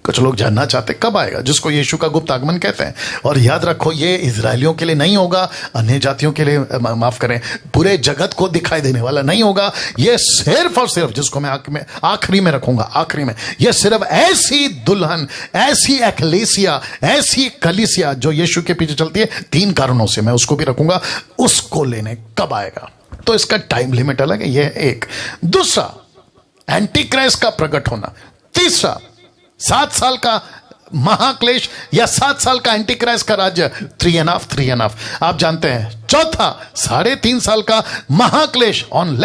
कुछ लोग जानना चाहते कब आएगा, जिसको यीशु का गुप्त आगमन कहते हैं। और याद रखो, ये इजरायलियों के लिए नहीं होगा, अन्य जातियों के लिए, माफ करें, पूरे जगत को दिखाई देने वाला नहीं होगा। ये सिर्फ और सिर्फ, जिसको मैं आखिरी में रखूंगा, आखिरी में, ये सिर्फ ऐसी दुल्हन, ऐसी एक्लेसिया, ऐसी कलीसिया जो यीशु के पीछे चलती है, 3 कारणों से मैं उसको भी रखूंगा, उसको लेने कब आएगा। तो इसका टाइम लिमिट अलग है, यह एक। दूसरा, एंटी क्राइस्ट का प्रकट होना। तीसरा, 7 साल का महाक्लेश या 7 साल का एंटी क्राइस्ट का राज्य, 3.5 आप जानते हैं। चौथा, 3.5 साल का महाक्लेश ऑन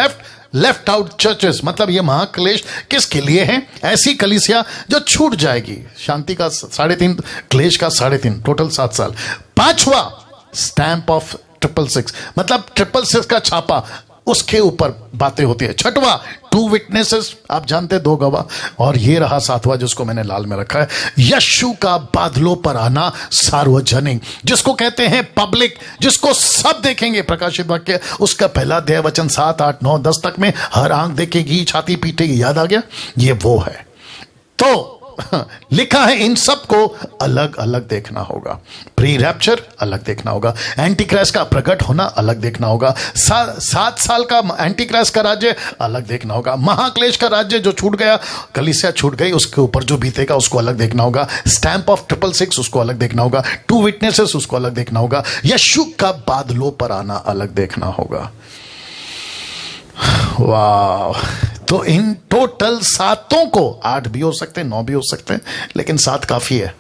लेफ्ट आउट चर्चेस, मतलब ये महाक्लेश किसके लिए है? ऐसी कलीसिया जो छूट जाएगी। शांति का 3.5, क्लेश का 3.5, टोटल 7 साल। पांचवा, स्टैंप ऑफ 666, मतलब 666 का छापा, उसके ऊपर बातें होती है। छठवा, 2 विटनेसेस, आप जानते हैं, 2 गवाह। और ये रहा 7वां, जिसको मैंने लाल में रखा है, यीशु का बादलों पर आना सार्वजनिक, जिसको कहते हैं पब्लिक, जिसको सब देखेंगे। प्रकाशित वाक्य उसका पहला अध्याय वचन 7, 8, 9, 10 तक में हर आंख देखेगी, छाती पीटेगी। याद आ गया? ये वो है। तो लिखा है इन सबको अलग अलग देखना होगा। प्री रैप्चर अलग देखना होगा, एंटी क्राइस्ट का प्रकट होना अलग देखना होगा, 7 साल का एंटी क्राइस्ट का राज्य अलग देखना होगा, महाक्लेश का राज्य जो छूट गया, कलीसिया छूट गई, उसके ऊपर जो बीतेगा उसको अलग देखना होगा, स्टैंप ऑफ 666 उसको अलग देखना होगा, 2 विटनेसेस उसको अलग देखना होगा, यीशु का बादलों पर आना अलग देखना होगा। वाह! तो इन टोटल 7 को, 8 भी हो सकते हैं, 9 भी हो सकते हैं, लेकिन 7 काफी है।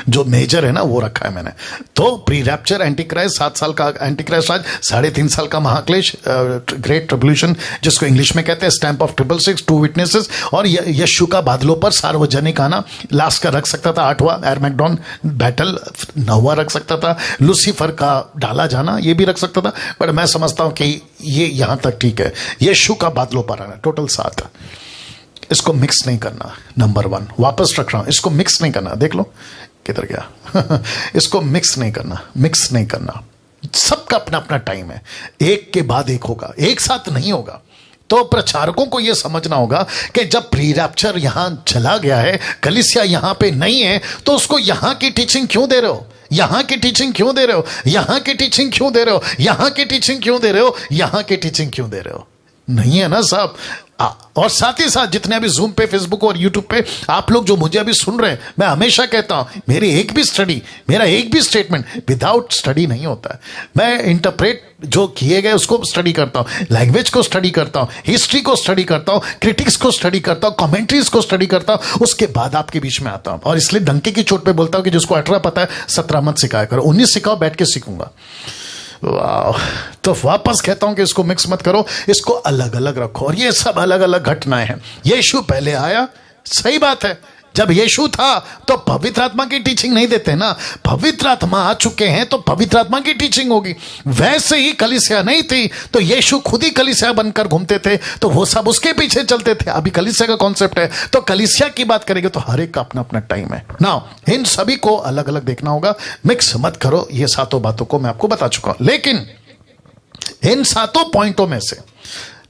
जो मेजर है ना वो रखा है मैंने। तो प्री रैप्चर, एंटी क्राइस्ट, 7 साल का एंटी क्राइस्ट राज, 3.5 साल का महाक्लेश, ग्रेट ट्रिब्यूलेशन जिसको इंग्लिश में कहते हैं, स्टैंप ऑफ 666, 2 विटनेसेस, और यीशु का बादलों पर सार्वजनिक आना। लास्ट का रख सकता था 8वां, एरमैगडोन बैटल, 9वां रख सकता था, लूसीफर का डाला जाना, ये भी रख सकता था, पर मैं समझता हूं कि ये यहां तक ठीक है। यीशु का बादलों पर आना, टोटल 7। इसको मिक्स नहीं करना, नंबर 1 वापस रख रहा हूं, इसको मिक्स नहीं करना। देख लो किधर गया। इसको मिक्स नहीं करना, सबका अपना अपना टाइम है, एक के बाद एक होगा, एक साथ नहीं होगा। तो प्रचारकों को यह समझना होगा कि जब प्री रैप्चर यहां चला गया है, कलीसिया यहां पे नहीं है, तो उसको यहां की टीचिंग क्यों दे रहे हो? यहां की टीचिंग क्यों दे रहे हो? यहां की टीचिंग क्यों दे रहे हो? यहां की टीचिंग क्यों दे रहे हो? यहां की टीचिंग क्यों दे रहे हो? नहीं है ना साहब। और साथ ही साथ जितने अभी जूम पे, फेसबुक और यूट्यूब पे आप लोग जो मुझे अभी सुन रहे हैं, मैं हमेशा कहता हूं, मेरा एक भी स्टेटमेंट विदाउट स्टडी नहीं होता है। मैं इंटरप्रेट जो किए गए उसको स्टडी करता हूं, लैंग्वेज को स्टडी करता हूं, हिस्ट्री को स्टडी करता हूं, क्रिटिक्स को स्टडी करता हूं, कमेंट्रीज को स्टडी करता हूं, उसके बाद आपके बीच में आता हूं। और इसलिए डंके की चोट पे बोलता हूं कि जिसको 18 पता है 17 मत सिखाया करो, 19 सिखाओ, बैठ के सीखूंगा। वाह! तो वापस कहता हूं कि इसको मिक्स मत करो, इसको अलग अलग रखो। और ये सब अलग अलग घटनाएं हैं। यीशु पहले आया, सही बात है। जब यीशु था तो पवित्र आत्मा की टीचिंग नहीं देते ना, पवित्र आत्मा आ चुके हैं तो पवित्र आत्मा की टीचिंग होगी। वैसे ही कलीसिया नहीं थी तो यीशु खुद ही कलीसिया बनकर घूमते थे, तो वो सब उसके पीछे चलते थे। अभी कलीसिया का कॉन्सेप्ट है, तो कलीसिया की बात करेंगे तो हर एक का अपना अपना टाइम है ना। इन सभी को अलग अलग देखना होगा, मिक्स मत करो। ये 7 बातों को मैं आपको बता चुका हूं, लेकिन इन 7 पॉइंटों में से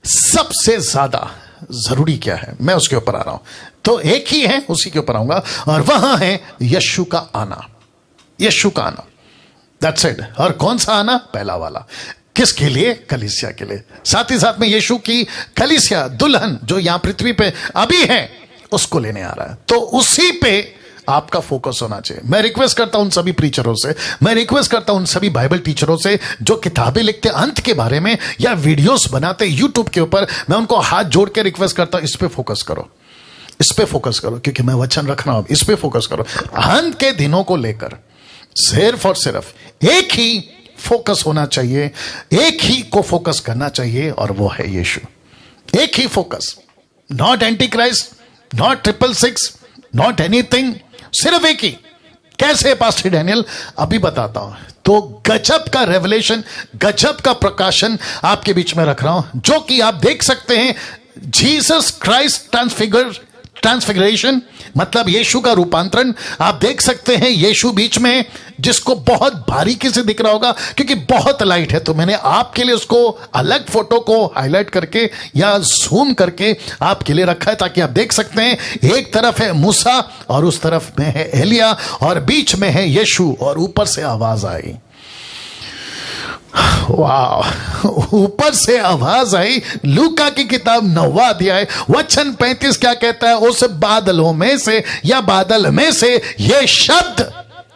सबसे ज्यादा जरूरी क्या है, मैं उसके ऊपर आ रहा हूं। तो एक ही है, उसी के ऊपर आऊंगा, और वहां है यीशु का आना। यीशु का आना, दैट्स इट। और कौन सा आना? पहला वाला। किसके लिए? कलीसिया के लिए। साथ ही साथ में यीशु की कलीसिया, दुल्हन जो यहां पृथ्वी पे अभी है, उसको लेने आ रहा है। तो उसी पे आपका फोकस होना चाहिए। मैं रिक्वेस्ट करता हूं उन सभी प्रीचरों से, मैं रिक्वेस्ट करता हूं उन सभी बाइबल टीचरों से जो किताबें लिखते अंत के बारे में या वीडियोस बनाते यूट्यूब के ऊपर, मैं उनको हाथ जोड़ के रिक्वेस्ट करता हूं, इस पे फोकस करो, इस पे फोकस करो, क्योंकि मैं वचन रख रहा हूं, इस पे फोकस करो। अंत के दिनों को लेकर सिर्फ और सिर्फ एक ही फोकस होना चाहिए, एक ही को फोकस करना चाहिए, और वो है यीशु। एक ही focus, not Antichrist, not 666, not anything, सिर्फ एक ही। कैसे पास्टर डैनियल? अभी बताता हूं। तो गजब का रेवलेशन, गजब का प्रकाशन आपके बीच में रख रहा हूं, जो कि आप देख सकते हैं। जीसस क्राइस्ट ट्रांसफिगरेशन मतलब यीशु का रूपांतरण आप देख सकते हैं। यीशु बीच में, जिसको बहुत बारीकी से दिख रहा होगा क्योंकि बहुत लाइट है, तो मैंने आपके लिए उसको अलग फोटो को हाईलाइट करके या जूम करके आपके लिए रखा है ताकि आप देख सकते हैं। एक तरफ है मूसा और उस तरफ में है एलिया और बीच में है यीशु और ऊपर से आवाज आई। वाह, ऊपर से आवाज आई। लूका की किताब 9वां अध्याय वचन 35 क्या कहता है? उस बादलों में से या बादल में से ये शब्द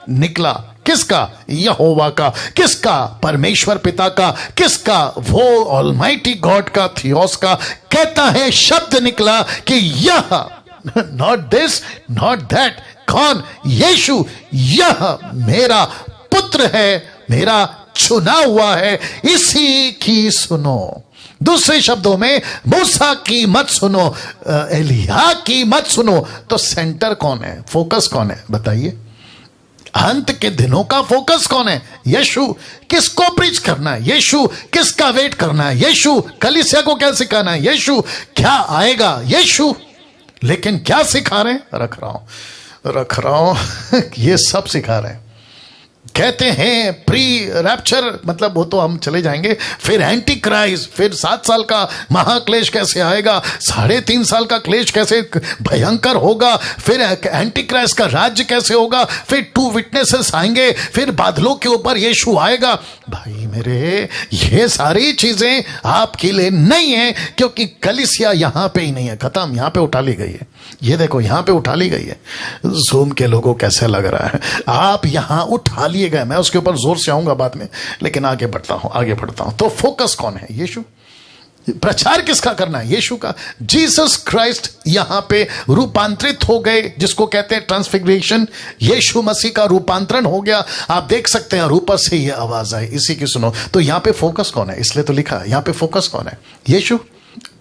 निकला। किसका? यहोवा का। किसका? परमेश्वर पिता का। किसका? वो ऑलमाइटी गॉड का, थियोस का। कहता है शब्द निकला कि यह, नॉट दिस नॉट दैट। कौन? यीशु। यह मेरा पुत्र है, मेरा चुना हुआ है, इसी की सुनो। दूसरे शब्दों में, मूसा की मत सुनो, एलिया की मत सुनो। तो सेंटर कौन है? फोकस कौन है? बताइए। अंत के दिनों का फोकस कौन है? यीशु। किसको प्रीच करना है? यीशु। किसका वेट करना है? यीशु। कलीसिया को क्या सिखाना है? यीशु। क्या आएगा? यीशु। लेकिन क्या सिखा रहे हैं? रख रहा हूं ये सब सिखा रहे हैं। कहते हैं प्री रैप्चर, मतलब वो तो हम चले जाएंगे। फिर एंटी क्राइस्ट, फिर 7 साल का महाक्लेश कैसे आएगा, 3.5 साल का क्लेश कैसे भयंकर होगा, फिर एंटी क्राइस्ट का राज्य कैसे होगा, फिर 2 विटनेसेस आएंगे, फिर बादलों के ऊपर यीशु आएगा। भाई मेरे, ये सारी चीजें आपके लिए नहीं है, क्योंकि कलीसिया यहां पे ही नहीं है, खत्म। यहां पे उठा ली गई है। ये देखो, यहां पे उठा ली गई है। जूम के लोगों कैसे लग रहा है? आप यहां उठा लिए गए। मैं उसके ऊपर जोर से आऊंगा बाद में, लेकिन आगे बढ़ता हूं। तो फोकस कौन है? यीशु। प्रचार किसका करना है? यीशु का। जीसस क्राइस्ट यहां पे रूपांतरित हो गए, जिसको कहते हैं ट्रांसफिगरेशन। यीशु मसीह का रूपांतरण हो गया। आप देख सकते हैं, और ऊपर से ये आवाज आई, इसी की सुनो। तो यहां पे फोकस कौन है? इसलिए तो लिखा है यहां पे फोकस कौन है? यीशु।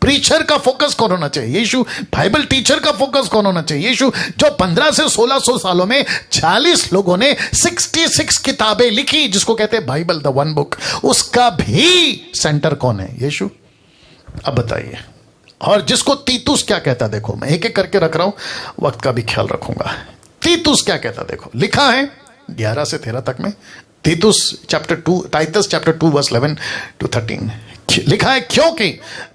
प्रीचर का फोकस कौन होना चाहिए? यीशु। बाइबल टीचर का फोकस कौन होना चाहिए? यीशु। जो 15 से 1600 सालों में 40 लोगों ने 66 किताबें लिखी, जिसको कहते हैं बाइबल, द वन बुक, उसका भी सेंटर कौन है? यीशु। अब बताइए। और जिसको तीतुस क्या कहता, देखो मैं एक एक करके रख रहा हूं, वक्त का भी ख्याल रखूंगा। तीतुस क्या कहता, देखो लिखा है 11 से 13 तक में। तीतुस chapter 2, Titus chapter 2 verse 11 to 13 लिखा है, क्योंकि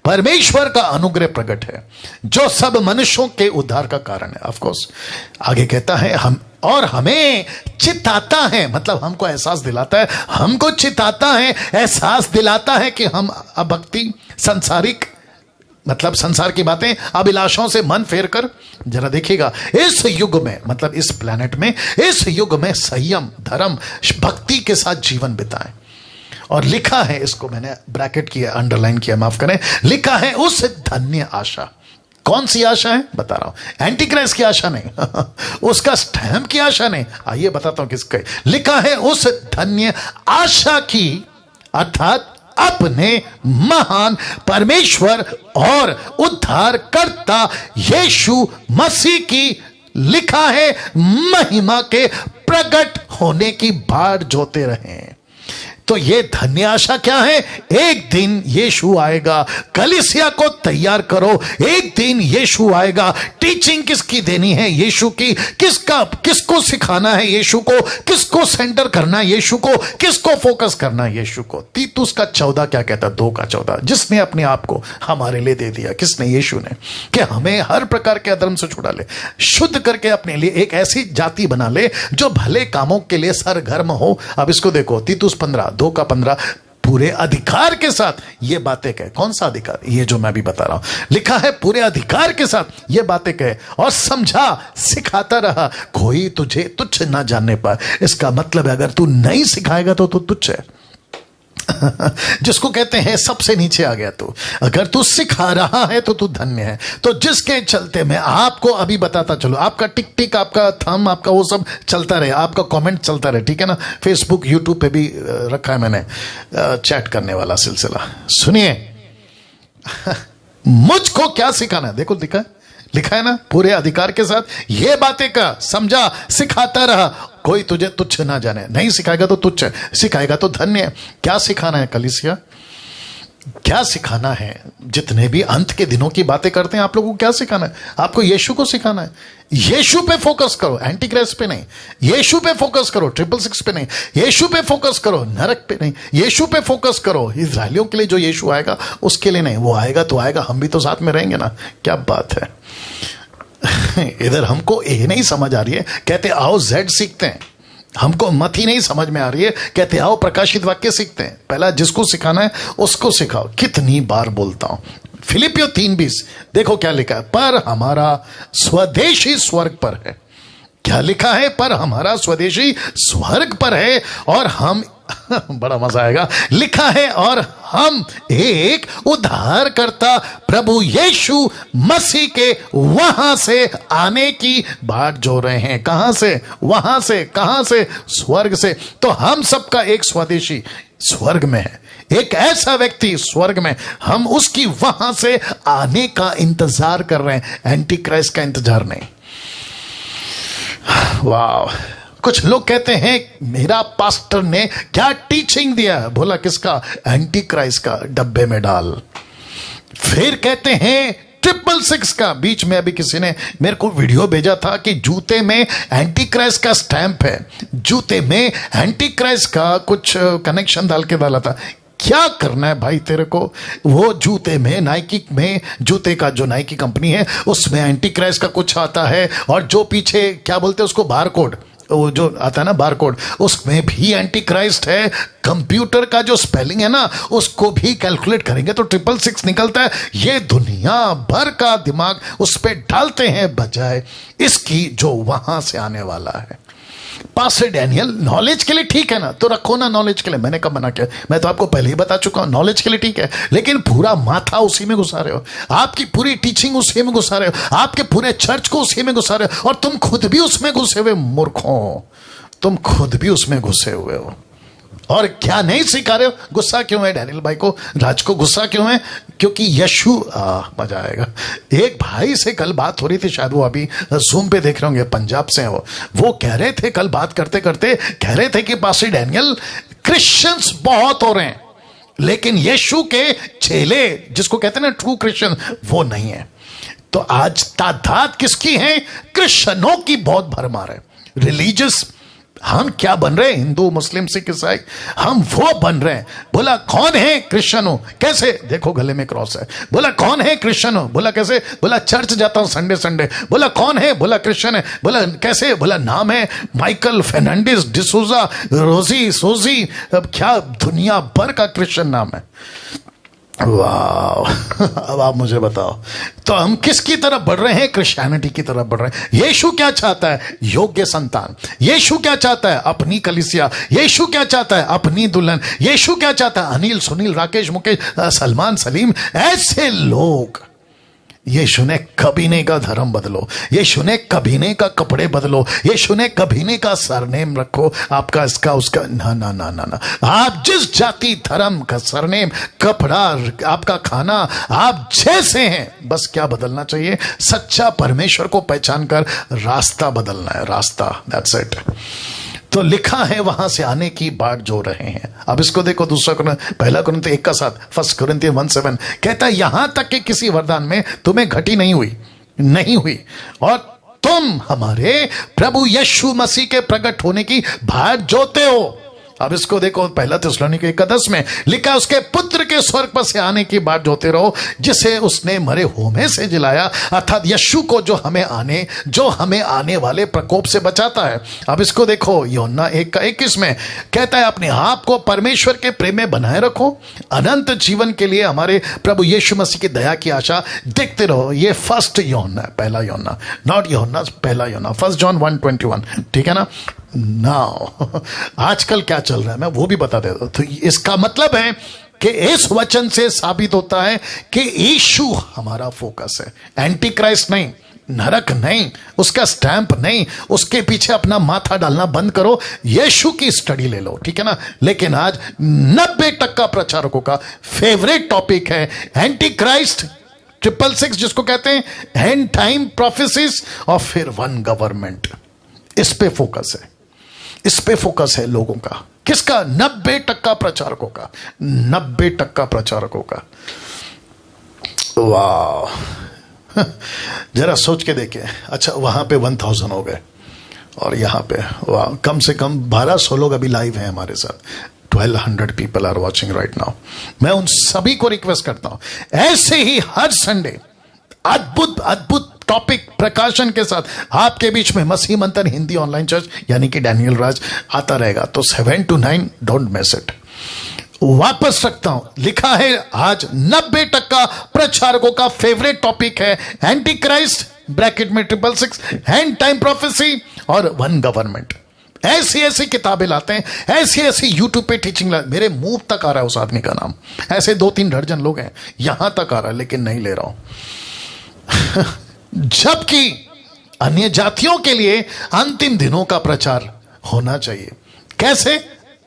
परमेश्वर का अनुग्रह प्रकट है जो सब मनुष्यों के उद्धार का कारण है। ऑफ कोर्स आगे कहता है, हमें चिताता है, मतलब हमको एहसास दिलाता है, हमको चिताता है, एहसास दिलाता है कि हम अभक्ति, सांसारिक, मतलब संसार की बातें, अभिलाषाओं से मन फेर कर, जरा देखिएगा, इस युग में, मतलब इस प्लेनेट में, इस युग में संयम, धर्म, भक्ति के साथ जीवन बिताएं। और लिखा है, इसको मैंने ब्रैकेट किया, अंडरलाइन किया, माफ करें, लिखा है उस धन्य आशा। कौन सी आशा है? बता रहा हूं। एंटी क्राइस्ट की आशा नहीं उसका स्टैम्प की आशा नहीं। आइए बताता हूं किसके। लिखा है उस धन्य आशा की, अर्थात अपने महान परमेश्वर और उद्धारकर्ता यीशु मसीह की, लिखा है, महिमा के प्रकट होने की बाट जोते रहें। तो ये धन्य आशा क्या है? एक दिन यीशु आएगा, कलीसिया को तैयार करो, एक दिन यीशु आएगा। टीचिंग किसकी देनी है? यीशु की। किसको सिखाना है? यीशु को। किसको सेंटर करना है? यीशु को। किसको फोकस करना है? यीशु को। तीतुस का 14 क्या कहता? 2 का 14, जिसने अपने आप को हमारे लिए दे दिया। किसने? यीशु ने, कि हमें हर प्रकार के अधर्म से छुड़ा ले, शुद्ध करके अपने लिए एक ऐसी जाति बना ले जो भले कामों के लिए सरगर्म हो। अब इसको देखो, तीतुस 15 2 का 15, पूरे अधिकार के साथ ये बातें कहे। कौन सा अधिकार? ये जो मैं भी बता रहा हूं। लिखा है पूरे अधिकार के साथ ये बातें कहे और समझा, सिखाता रहा, कोई तुझे तुच्छ ना जानने पाए। इसका मतलब है, अगर तू नहीं सिखाएगा तो तू तुच्छ है जिसको कहते हैं सबसे नीचे आ गया तू। अगर तू सिखा रहा है तो तू धन्य है। तो जिसके चलते मैं आपको अभी बताता चलो, आपका टिक टिक, आपका थंब, आपका वो सब चलता रहे, आपका कमेंट चलता रहे, ठीक है ना। फेसबुक, यूट्यूब पे भी रखा है मैंने चैट करने वाला सिलसिला। सुनिए मुझको क्या सिखाना है? देखो लिखा है ना, पूरे अधिकार के साथ ये बातें का समझा, सिखाता रहा कोई तुझे तुच्छ ना जाने। नहीं सिखाएगा तो तुच्छ है, सिखाएगा तो धन्य है। क्या सिखाना है कलीसिया, क्या सिखाना है? जितने भी अंत के दिनों की बातें करते हैं, आप लोगों को क्या सिखाना है? आपको यीशु को सिखाना है। यीशु पे फोकस करो, एंटी क्राइस्ट पे नहीं। यीशु पे फोकस करो, 666 पे नहीं। यीशु पे फोकस करो, नरक पे नहीं। यीशु पे फोकस करो, इजरायलियों के लिए जो यीशु आएगा उसके लिए नहीं। वो आएगा तो आएगा, हम भी तो साथ में रहेंगे ना। क्या बात है। इधर हमको ए नहीं समझ आ रही है, कहते आओ जेड सीखते हैं। हमको मत ही नहीं समझ में आ रही है, कहते आओ प्रकाशित वाक्य सीखते हैं। पहला जिसको सिखाना है उसको सिखाओ। कितनी बार बोलता हूं, फिलिपियो 3:20 देखो क्या लिखा है, पर हमारा स्वदेशी स्वर्ग पर है। क्या लिखा है? पर हमारा स्वदेशी स्वर्ग पर है और हम बड़ा मजा आएगा, लिखा है और हम एक उद्धारकर्ता प्रभु यीशु मसीह के वहां से आने की बाट जो रहे हैं। कहां से? वहां से। कहां से? स्वर्ग से। तो हम सबका एक स्वदेशी स्वर्ग में है, एक ऐसा व्यक्ति स्वर्ग में, हम उसकी वहां से आने का इंतजार कर रहे हैं, एंटी क्राइस्ट का इंतजार नहीं। वाह। कुछ लोग कहते हैं मेरा पास्टर ने क्या टीचिंग दिया है। बोला किसका? एंटी क्राइस्ट का, डब्बे में डाल। फिर कहते हैं 666 का। बीच में अभी किसी ने मेरे को वीडियो भेजा था कि जूते में एंटी क्राइस्ट का स्टैंप है, जूते में एंटी क्राइस्ट का कुछ कनेक्शन डाल के डाला था। क्या करना है भाई तेरे को? वो जूते में, नाइकी में, जूते का जो नाइकी कंपनी है उसमें एंटी क्राइस्ट का कुछ आता है, और जो पीछे क्या बोलते हैं उसको, बारकोड, वो जो आता है ना बारकोड, उसमें भी एंटी क्राइस्ट है। कंप्यूटर का जो स्पेलिंग है ना उसको भी कैलकुलेट करेंगे तो 666 निकलता है। ये दुनिया भर का दिमाग उस पर डालते हैं बजाय इसकी जो वहां से आने वाला है। पास्टर डैनियल नॉलेज के लिए ठीक है ना, तो रखो ना नॉलेज के लिए। मैंने कब मना किया? मैं तो आपको पहले ही बता चुका हूं, नॉलेज के लिए ठीक है, लेकिन पूरा माथा उसी में घुसा रहे हो, आपकी पूरी टीचिंग उसी में घुसा रहे हो, आपके पूरे चर्च को उसी में घुसा रहे हो, और तुम खुद भी उसमें घुसे हुए मूर्खों, तुम खुद भी उसमें घुसे हुए हो। और क्या नहीं सिखा रहे हो? गुस्सा क्यों है डैनियल भाई को, राज को गुस्सा क्यों है? क्योंकि यशु मजा आएगा। एक भाई से कल बात हो रही थी, शायद वो अभी जूम पे देख रहे होंगे, पंजाब से हैं वो कह रहे थे, कल बात करते करते कह रहे थे कि पास्टर डैनियल क्रिश्चियंस बहुत हो रहे हैं लेकिन यीशु के चेले जिसको कहते हैं ना ट्रू क्रिश्चियन, वो नहीं है। तो आज तादाद किसकी है? क्रिश्चियनों की बहुत भरमार है। रिलीजियस हम क्या बन रहे हैं? हिंदू, मुस्लिम, सिख, ईसाई, हम वो बन रहे हैं। बोला कौन है? क्रिश्चियन हो। कैसे? देखो गले में क्रॉस है। बोला कौन है? क्रिश्चियन हो। बोला कैसे? बोला चर्च जाता हूं संडे संडे। बोला कौन है? बोला क्रिश्चियन है। बोला कैसे? बोला नाम है माइकल फर्नांडिस डिसूजा रोजी सोजी, अब क्या दुनिया भर का क्रिश्चियन नाम है। वाह। अब आप मुझे बताओ, तो हम किसकी तरफ बढ़ रहे हैं? क्रिश्चियनिटी की तरफ बढ़ रहे हैं। यीशु क्या चाहता है? योग्य संतान। यीशु क्या चाहता है? अपनी कलीसिया। यीशु क्या चाहता है? अपनी दुल्हन। यीशु क्या चाहता है? अनिल, सुनील, राकेश, मुकेश, सलमान, सलीम, ऐसे लोग। यीशु ने कभी नहीं का धर्म बदलो, यीशु ने कभी नहीं का कपड़े बदलो, यीशु ने कभी नहीं का सरनेम रखो आपका, इसका उसका, ना ना ना ना ना। आप जिस जाति धर्म का सरनेम, कपड़ा, आपका खाना, आप जैसे हैं, बस क्या बदलना चाहिए? सच्चा परमेश्वर को पहचान कर रास्ता बदलना है, रास्ता। That's it. तो लिखा है वहां से आने की बाट जो रहे हैं। अब इसको देखो, पहला कुरिन्थियों 1 का 7, 1 कुरिन्थियों 1:7 कहता है यहां तक कि किसी वरदान में तुम्हें घटी नहीं हुई और तुम हमारे प्रभु यीशु मसीह के प्रकट होने की बाट जोते हो। अब इसको देखो, पहला थिस्सलुनीके 1:10 में लिखा, उसके पुत्र के स्वर्ग पर से आने की बाट जोते रहो जिसे उसने मरे हुओं में से जिलाया, अर्थात यीशु को जो हमें आने वाले प्रकोप से बचाता है। अब इसको देखो, यूहन्ना 1:21 में कहता है अपने आप को परमेश्वर के प्रेम में बनाए रखो, अनंत जीवन के लिए हमारे प्रभु यीशु मसीह की दया की आशा देखते रहो। ये फर्स्ट यूहन्ना, पहला यूहन्ना, नॉट यूहन्ना, पहला यूहन्ना, 1 जॉन 1:21, ठीक है ना। नाउ आजकल क्या चल रहा है मैं वो भी बता देता हूं। तो इसका मतलब है कि इस वचन से साबित होता है कि यीशु हमारा फोकस है, एंटी क्राइस्ट नहीं, नरक नहीं, उसका स्टैंप नहीं, उसके पीछे अपना माथा डालना बंद करो, यीशु की स्टडी ले लो, ठीक है ना। लेकिन आज 90% प्रचारकों का फेवरेट टॉपिक है एंटी क्राइस्ट, 666 जिसको कहते हैं एंड टाइम प्रोफेसीज, और फिर वन गवर्नमेंट। इस पे फोकस है। इस पे फोकस है लोगों का। किसका? 90% प्रचारकों का, 90% प्रचारकों का। वाह, जरा सोच के देखें। अच्छा, वहां पे 1000 हो गए और यहां पे वाह, कम से कम 1200 लोग अभी लाइव हैं हमारे साथ। 1200 people are watching right now. मैं उन सभी को रिक्वेस्ट करता हूं, ऐसे ही हर संडे अद्भुत अद्भुत टॉपिक प्रकाशन के साथ आपके बीच में मसीह मंथन हिंदी ऑनलाइन चर्च यानी कि डैनियल राज आता रहेगा। तो 7 to 9 डोंट मिस इट। वापस रखता हूं, लिखा है आज 90% प्रचारकों का फेवरेट टॉपिक है एंटी क्राइस्ट ब्रैकेट में 666, एंड टाइम प्रोफेसी और वन गवर्नमेंट। ऐसी ऐसी किताबें लाते हैं, ऐसी ऐसी यूट्यूब पे टीचिंग मेरे मुंह तक आ रहा है उस आदमी का नाम। ऐसे 2-3 दर्जन लोग हैं, यहां तक आ रहा है लेकिन नहीं ले रहा हूं। जबकि अन्य जातियों के लिए अंतिम दिनों का प्रचार होना चाहिए। कैसे?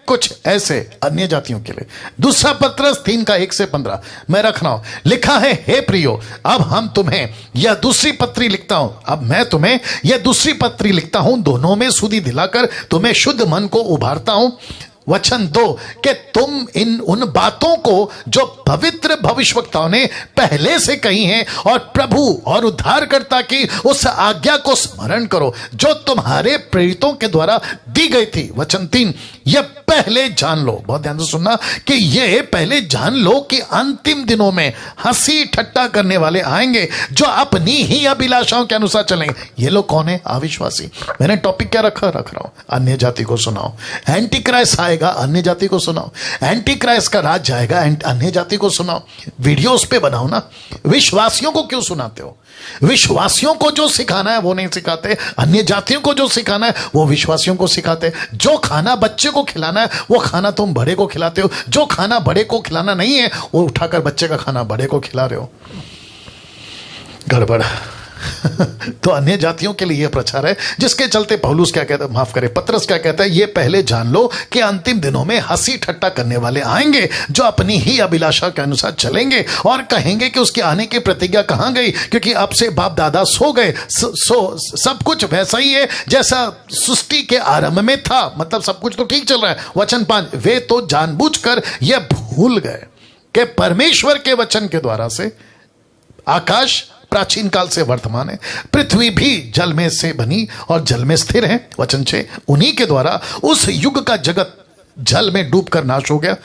कुछ ऐसे अन्य जातियों के लिए। दूसरा पत्रस 3 का 1 से 15 मैं रख रहा हूं, लिखा है, हे प्रियो, अब हम तुम्हें यह दूसरी पत्री लिखता हूं, अब मैं तुम्हें यह दूसरी पत्री लिखता हूं, दोनों में सुधि दिलाकर तुम्हें शुद्ध मन को उभारता हूं। वचन 2 कि तुम उन बातों को जो पवित्र भविष्यवक्ताओं ने पहले से कही हैं और प्रभु और उद्धारकर्ता की उस आज्ञा को स्मरण करो जो तुम्हारे प्रेरितों के द्वारा दी गई थी। वचन 3, यह पहले जान लो, बहुत ध्यान से सुनना, कि ये पहले जान लो कि अंतिम दिनों में हंसी ठट्टा करने वाले आएंगे जो अपनी ही अभिलाषाओं के अनुसार चलेंगे। ये लोग कौन है? अविश्वासी। मैंने टॉपिक क्या रख रहा हूं, अन्य जाति को सुनाओ। एंटी क्राइस्ट आएगा, अन्य जाति को सुनाओ। एंटी क्राइस्ट का राज जाएगा, अन्य जाति को सुनाओ। वीडियोस पे बनाओ ना। विश्वासियों को क्यों सुनाते हो? विश्वासियों को जो सिखाना है वो नहीं सिखाते, अन्य जातियों को जो सिखाना है वो विश्वासियों को सिखाते। जो खाना बच्चे को खिलाना है वो खाना तुम बड़े को खिलाते हो, जो खाना बड़े को खिलाना नहीं है वो उठाकर बच्चे का खाना बड़े को खिला रहे हो। गड़बड़। तो अन्य जातियों के लिए यह प्रचार है, जिसके चलते पौलुस क्या कहता है, माफ करे, पत्रस क्या कहता है, ये पहले जान लो कि अंतिम दिनों में हंसी ठट्टा करने वाले आएंगे जो अपनी ही अभिलाषा के अनुसार चलेंगे और कहेंगे कि उसके आने की प्रतिज्ञा कहां गई, क्योंकि अब से बाप दादा सो गए। सब कुछ वैसा ही है जैसा सृष्टि के आरंभ में था, मतलब सब कुछ तो ठीक चल रहा है। वचन 5, वे तो जानबूझकर यह भूल गए कि परमेश्वर के वचन के द्वारा से आकाश प्राचीन काल से वर्तमान है, पृथ्वी भी जल में से बनी और जल में स्थिर है। वचन 6, उन्हीं के द्वारा उस युग का जगत जल में डूबकर नाश हो गया।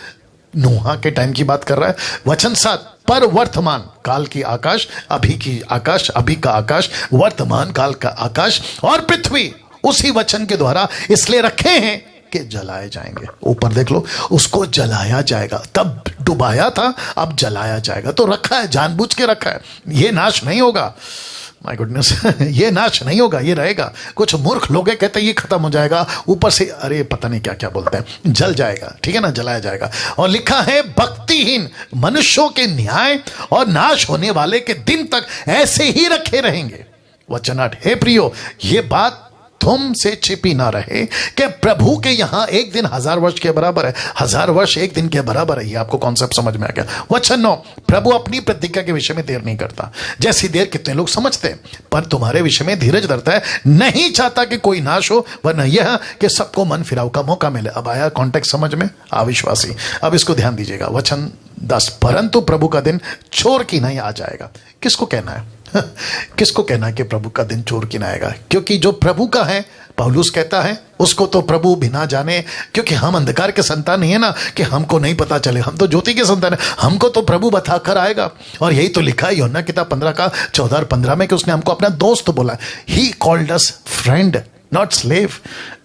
नूहा के टाइम की बात कर रहा है। वचन 7, पर वर्तमान काल की आकाश, अभी की आकाश, अभी का आकाश, वर्तमान काल का आकाश और पृथ्वी उसी वचन के द्वारा इसलिए रखे हैं कि जलाए जाएंगे। ऊपर देख लो, उसको जलाया जाएगा। तब डुबाया था, अब जलाया जाएगा। तो रखा है, जानबूझ के रखा है। ये नाश नहीं होगा, माय गुडनेस। ये नाश नहीं होगा, ये रहेगा। कुछ मूर्ख लोग कहते हैं ये खत्म हो जाएगा, ऊपर से अरे पता नहीं क्या क्या बोलते हैं, जल जाएगा, ठीक है ना, जलाया जाएगा। और लिखा है, भक्तिहीन मनुष्यों के न्याय और नाश होने वाले के दिन तक ऐसे ही रखे रहेंगे। वचन 8, हे प्रियो, ये बात तुमसे छिपी ना रहे कि प्रभु के यहां एक दिन 1000 वर्ष के बराबर है, 1000 वर्ष एक दिन के बराबर है। ये आपको कॉन्सेप्ट समझ में आ गया। वचन 9, प्रभु अपनी प्रतिज्ञा के विषय में देर नहीं करता, जैसी देर कितने लोग समझते हैं, पर तुम्हारे विषय में धीरज धरता है, नहीं चाहता कि कोई नाश हो, वरना यह कि सबको मन फिराव का मौका मिले। अब आया कॉन्टेक्स्ट समझ में, अविश्वासी। अब इसको ध्यान दीजिएगा। वचन 10, परंतु प्रभु का दिन चोर की नहीं आ जाएगा। किसको कहना है? किसको कहना कि प्रभु का दिन चोर की ना आएगा? क्योंकि जो प्रभु का है, पौलुस कहता है, उसको तो प्रभु बिना जाने, क्योंकि हम अंधकार के संतान नहीं है ना कि हमको नहीं पता चले, हम तो ज्योति के संतान है, हमको तो प्रभु बताकर आएगा। और यही तो लिखा है यूहन्ना किताब 15 का 14 और 15 में कि उसने हमको अपना दोस्त बोला। He called us friend not slave.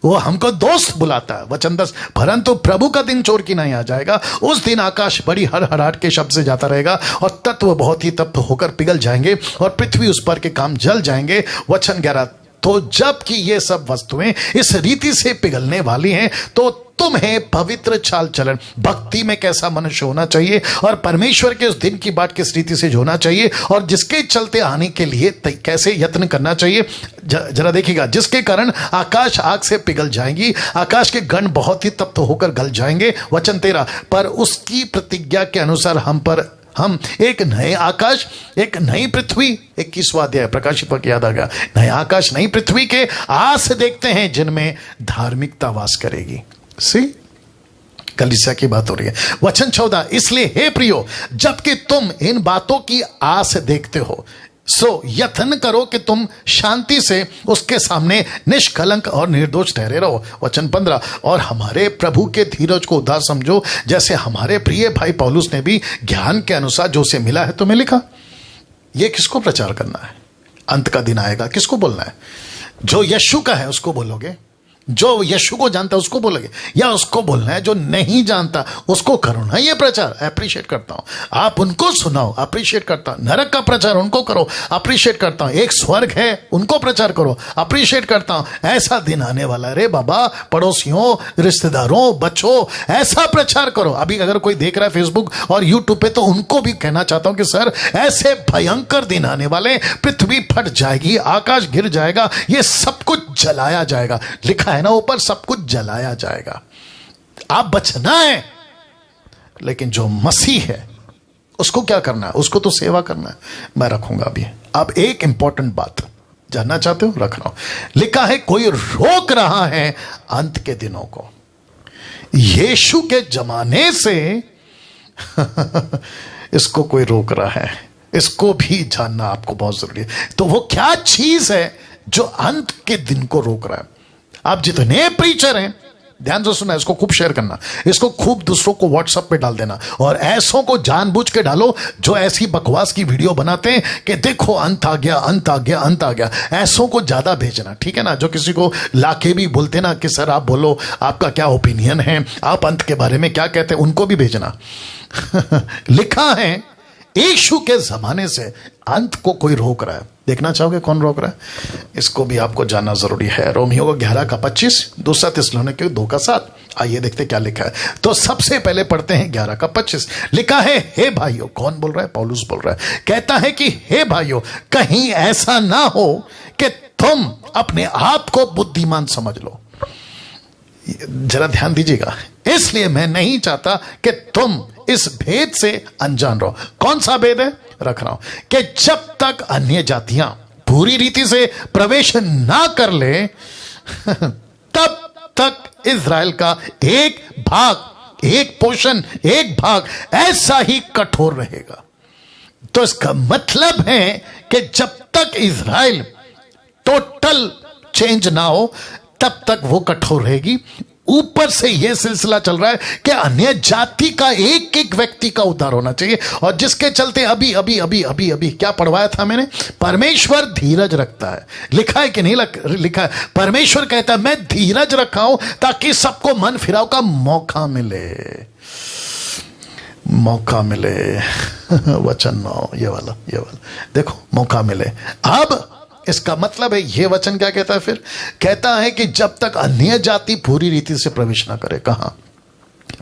वो हमको दोस्त बुलाता है। वचन 10, परंतु प्रभु का दिन चोर की नहीं आ जाएगा। उस दिन आकाश बड़ी हड़हड़ाहट के शब्द से जाता रहेगा और तत्व बहुत ही तप्त होकर पिघल जाएंगे और पृथ्वी उस पर के काम जल जाएंगे। वचन 11, तो जबकि ये सब वस्तुएं इस रीति से पिघलने वाली हैं, तो तुम्हें पवित्र चाल चलन, भक्ति में कैसा मनुष्य होना चाहिए और परमेश्वर के उस दिन की बाट किस रीति से होना चाहिए और जिसके चलते आने के लिए कैसे यत्न करना चाहिए। जरा देखिएगा, जिसके कारण आकाश आग से पिघल जाएंगी, आकाश के गण बहुत ही तप्त होकर गल जाएंगे। वचन 13, पर उसकी प्रतिज्ञा के अनुसार हम पर हम एक नए आकाश, एक नई पृथ्वी, 21वां अध्याय प्रकाशित वाक्य याद आ गया, नए आकाश नई पृथ्वी के आस देखते हैं जिनमें धार्मिकता वास करेगी। सी कलीसिया की बात हो रही है। वचन 14, इसलिए हे प्रियो, जबकि तुम इन बातों की आस देखते हो, सो यत्न करो कि तुम शांति से उसके सामने निष्कलंक और निर्दोष ठहरे रहो। वचन 15, और हमारे प्रभु के धीरज को उदार समझो, जैसे हमारे प्रिय भाई पौलुस ने भी ज्ञान के अनुसार जो उसे मिला है तुम्हें लिखा। यह किसको प्रचार करना है? अंत का दिन आएगा, किसको बोलना है? जो यीशु का है उसको बोलोगे, जो यीशु को जानता है उसको बोलोगे, या उसको बोलना है जो नहीं जानता उसको करो ना ये प्रचार। अप्रिशिएट करता हूं, आप उनको सुनाओ, अप्रिशिएट करता हूं। नरक का प्रचार उनको करो, अप्रिशिएट करता हूं। एक स्वर्ग है उनको प्रचार करो, अप्रिशिएट करता हूं। ऐसा दिन आने वाला है रे बाबा, पड़ोसियों, रिश्तेदारों, बच्चों, ऐसा प्रचार करो। अभी अगर कोई देख रहा है फेसबुक और यूट्यूब पे, तो उनको भी कहना चाहता हूं कि सर ऐसे भयंकर दिन आने वाले, पृथ्वी फट जाएगी, आकाश गिर जाएगा, ये सब कुछ जलाया जाएगा। लिखा है ना ऊपर, सब कुछ जलाया जाएगा। आप बचना है, लेकिन जो मसीह है उसको क्या करना है? उसको तो सेवा करना है। मैं रखूंगा अभी। अब एक इंपॉर्टेंट बात जानना चाहते हो, रख रहा हूं। लिखा है कोई रोक रहा है अंत के दिनों को। यीशु के जमाने से इसको कोई रोक रहा है, इसको भी जानना आपको बहुत जरूरी है। तो वो क्या चीज है जो अंत के दिन को रोक रहा है? आप जितने प्रीचर हैं, ध्यान से सुना, इसको खूब शेयर करना, इसको खूब दूसरों को व्हाट्सएप पे डाल देना, और ऐसों को जानबूझ के डालो जो ऐसी बकवास की वीडियो बनाते हैं कि देखो अंत आ गया, अंत आ गया, अंत आ गया। ऐसों को ज्यादा भेजना, ठीक है ना? जो किसी को लाके भी बोलते ना कि सर आप बोलो, आपका क्या ओपिनियन है, आप अंत के बारे में क्या कहते हैं, उनको भी भेजना। लिखा है यीशु के जमाने से अंत को कोई रोक रहा है। देखना चाहोगे कौन रोक रहा है? इसको भी आपको जानना जरूरी है। रोमियो को 11:25, दूसरा थिस्सलुनीके 2:7। आइए देखते क्या लिखा है। तो सबसे पहले पढ़ते हैं 11:25। लिखा है हे भाइयों, कौन बोल रहा है? पौलुस बोल रहा है। कहता है कि हे भाइयों, कहीं ऐसा ना हो कि तुम अपने आप को बुद्धिमान समझ लो। जरा ध्यान दीजिएगा, इसलिए मैं नहीं चाहता कि तुम इस भेद से अनजान रहो। कौन सा भेद है? रख रहा हूं कि जब तक अन्य जातियां पूरी रीति से प्रवेश ना कर ले, तब तक इज़राइल का एक भाग, एक पोर्शन, एक भाग ऐसा ही कठोर रहेगा। तो इसका मतलब है कि जब तक इज़राइल टोटल चेंज ना हो, तब तक वो कठोर रहेगी। ऊपर से यह सिलसिला चल रहा है कि अन्य जाति का एक एक व्यक्ति का उद्धार होना चाहिए, और जिसके चलते अभी अभी अभी अभी अभी क्या पढ़वाया था मैंने? परमेश्वर धीरज रखता है। लिखा है कि नहीं लिखा है? परमेश्वर कहता है मैं धीरज रखा हूं ताकि सबको मन फिराव का मौका मिले, मौका मिले। वचन 9, ये वाला देखो, मौका मिले। अब इसका मतलब है, यह वचन क्या कहता है फिर? कहता है कि जब तक अन्य जाति पूरी रीति से प्रवेश ना करे। कहां?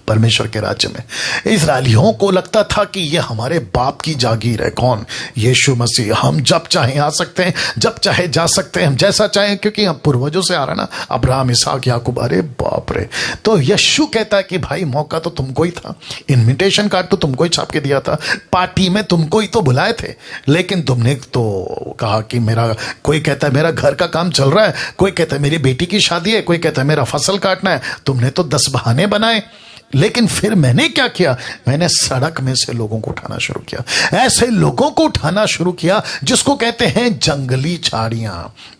परमेश्वर के राज्य में। इस्राएलियों को लगता था कि यह हमारे बाप की जागीर है। कौन? यीशु मसीह। हम जब चाहे आ सकते हैं, जब चाहे जा सकते हैं, हम जैसा चाहें, क्योंकि हम पूर्वजों से आ रहा ना, अब्राहम, इसहाक, याकूब। अरे बाप रे! तो यीशु कहता है कि भाई मौका तो तुमको ही था, इन्विटेशन कार्ड तो तुमको ही छाप के दिया था, पार्टी में तुमको ही तो बुलाए थे, लेकिन तुमने तो कहा कि मेरा, कोई कहता है मेरा घर का काम चल रहा है, कोई कहता है मेरी बेटी की शादी है, कोई कहता है मेरा फसल काटना है। तुमने तो 10 बहाने बनाए। लेकिन फिर मैंने क्या किया? मैंने सड़क में से लोगों को उठाना शुरू किया। ऐसे लोगों को उठाना शुरू किया जिसको कहते हैं जंगली झाड़ियां।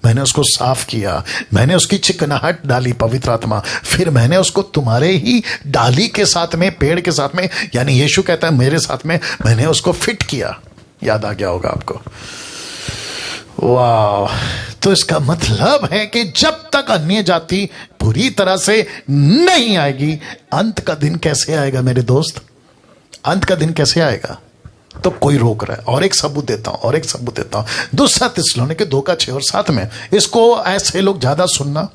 मैंने उसको साफ किया, मैंने उसकी चिकनाहट डाली, पवित्र आत्मा। फिर मैंने उसको तुम्हारे ही डाली के साथ में, पेड़ के साथ में, यानी यीशु कहता है मेरे साथ में, मैंने उसको फिट किया। याद आ गया होगा आपको। वाह! तो इसका मतलब है कि जब तक अन्य जाति पूरी तरह से नहीं आएगी, अंत का दिन कैसे आएगा मेरे दोस्त? अंत का दिन कैसे आएगा? तो कोई रोक रहा है। और एक सबूत देता हूं, दूसरा थिस्सलुनीके 2:6 और 7 में। इसको ऐसे लोग ज्यादा सुनना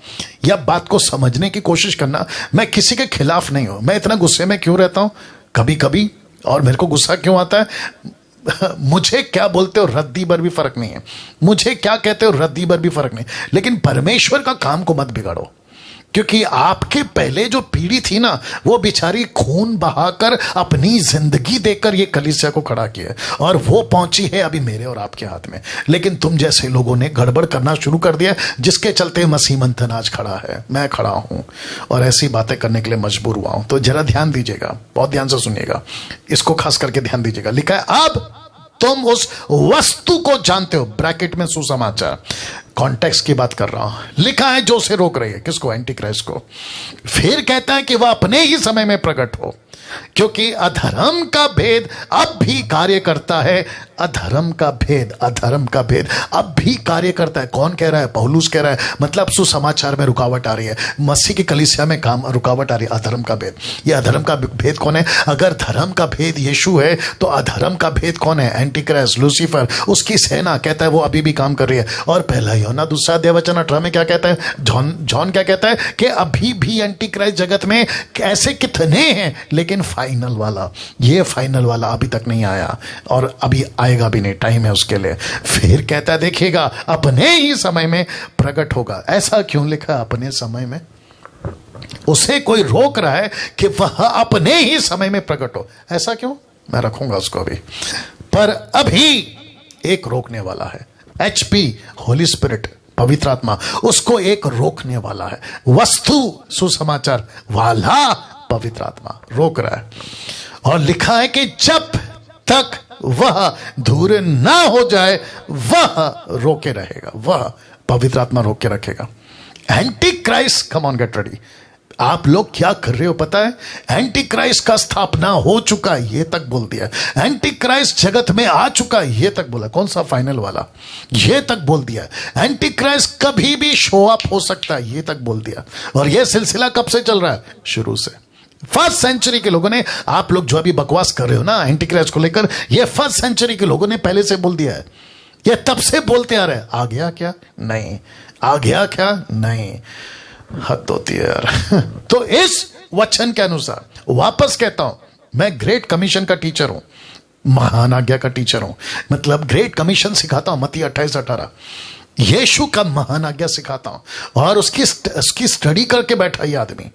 या बात को समझने की कोशिश करना। मैं किसी के खिलाफ नहीं हूं। मैं इतना गुस्से में क्यों रहता हूं कभी कभी, और मेरे को गुस्सा क्यों आता है? मुझे क्या बोलते हो रद्दी भर भी फर्क नहीं है, मुझे क्या कहते हो रद्दी भर भी फर्क नहीं, लेकिन परमेश्वर का काम को मत बिगाड़ो। क्योंकि आपके पहले जो पीढ़ी थी ना, वो बेचारी खून बहाकर अपनी जिंदगी देकर ये कलीसिया को खड़ा किया और वो पहुंची है अभी मेरे और आपके हाथ में। लेकिन तुम जैसे लोगों ने गड़बड़ करना शुरू कर दिया, जिसके चलते मसीह मंथन आज खड़ा है, मैं खड़ा हूं और ऐसी बातें करने के लिए मजबूर हुआ हूं। तो जरा ध्यान दीजिएगा, बहुत ध्यान से सुनिएगा, इसको खास करके ध्यान दीजिएगा। लिखा है अब तुम उस वस्तु को जानते हो, ब्रैकेट में सुसमाचार, कॉन्टेक्स्ट की बात कर रहा हूं। लिखा है जो उसे रोक रही है, किसको? एंटी क्राइस्ट को। फिर कहता है कि वह अपने ही समय में प्रकट हो, क्योंकि अधर्म का भेद अब भी कार्य करता है। अधर्म का भेद, अधर्म का भेद अब भी कार्य करता है। कौन कह रहा है? पौलुस कह रहा है। मतलब सुसमाचार में रुकावट आ रही है, मसीह की कलीसिया में काम रुकावट आ रही है। अधर्म का भेद, ये अधर्म का भेद कौन है? अगर धर्म का भेद यीशु है तो अधर्म का भेद कौन है? एंटी क्राइस्ट, लूसीफर, उसकी सेना। कहता है वो अभी भी काम कर रही है। और पहला यूहन्ना 2:18 में क्या कहता है? जॉन क्या कहता है कि अभी भी एंटी क्राइस्ट जगत में ऐसे कितने हैं, लेकिन फाइनल वाला, ये फाइनल वाला अभी तक नहीं आया और अभी आएगा भी नहीं, टाइम है उसके लिए। फिर कहता है देखिएगा अपने ही समय में प्रकट होगा। ऐसा क्यों लिखा है अपने समय में? उसे कोई रोक रहा है कि वह अपने ही समय में प्रकट हो। ऐसा क्यों? मैं रखूंगा उसको अभी, पर अभी एक रोकने वाला है। HP, होली स्पिरिट, पवित्र आत्मा, उसको एक रोकने वाला है। वस्तु, सुसमाचार वाला पवित्र आत्मा रोक रहा है। और लिखा है कि जब तक वह दूर ना हो जाए वह रोके रहेगा, वह पवित्र आत्मा रोक के रखेगा। Anti Christ, come on get ready. आप लोग क्या कर रहे हो पता है? एंटी क्राइस्ट का स्थापना हो चुका है, ये तक बोल दिया। एंटी क्राइस्ट जगत में आ चुका है, ये तक बोला। कौन सा? फाइनल वाला, ये तक बोल दिया। एंटी क्राइस्ट कभी भी शो अप हो सकता है, ये तक बोल दिया। और ये सिलसिला कब से चल रहा है? शुरू से। फर्स्ट सेंचुरी के लोगों ने, आप लोग जो अभी बकवास कर रहे हो ना एंटी क्राइस्ट को लेकर, ये फर्स्ट सेंचुरी के लोगों ने पहले से बोल दिया है। ये तब से बोलते आ रहे हैं। आ गया क्या? नहीं। आ गया क्या? नहीं। हद होती है यार। तो इस वचन के अनुसार वापस कहता हूं, मैं ग्रेट कमीशन का टीचर हूं, महान आज्ञा का टीचर हूं। मतलब ग्रेट कमीशन सिखाता हूं, मत्ती 28:18, यीशु का महान आज्ञा सिखाता हूं। और उसकी स्टडी करके बैठा ये आदमी,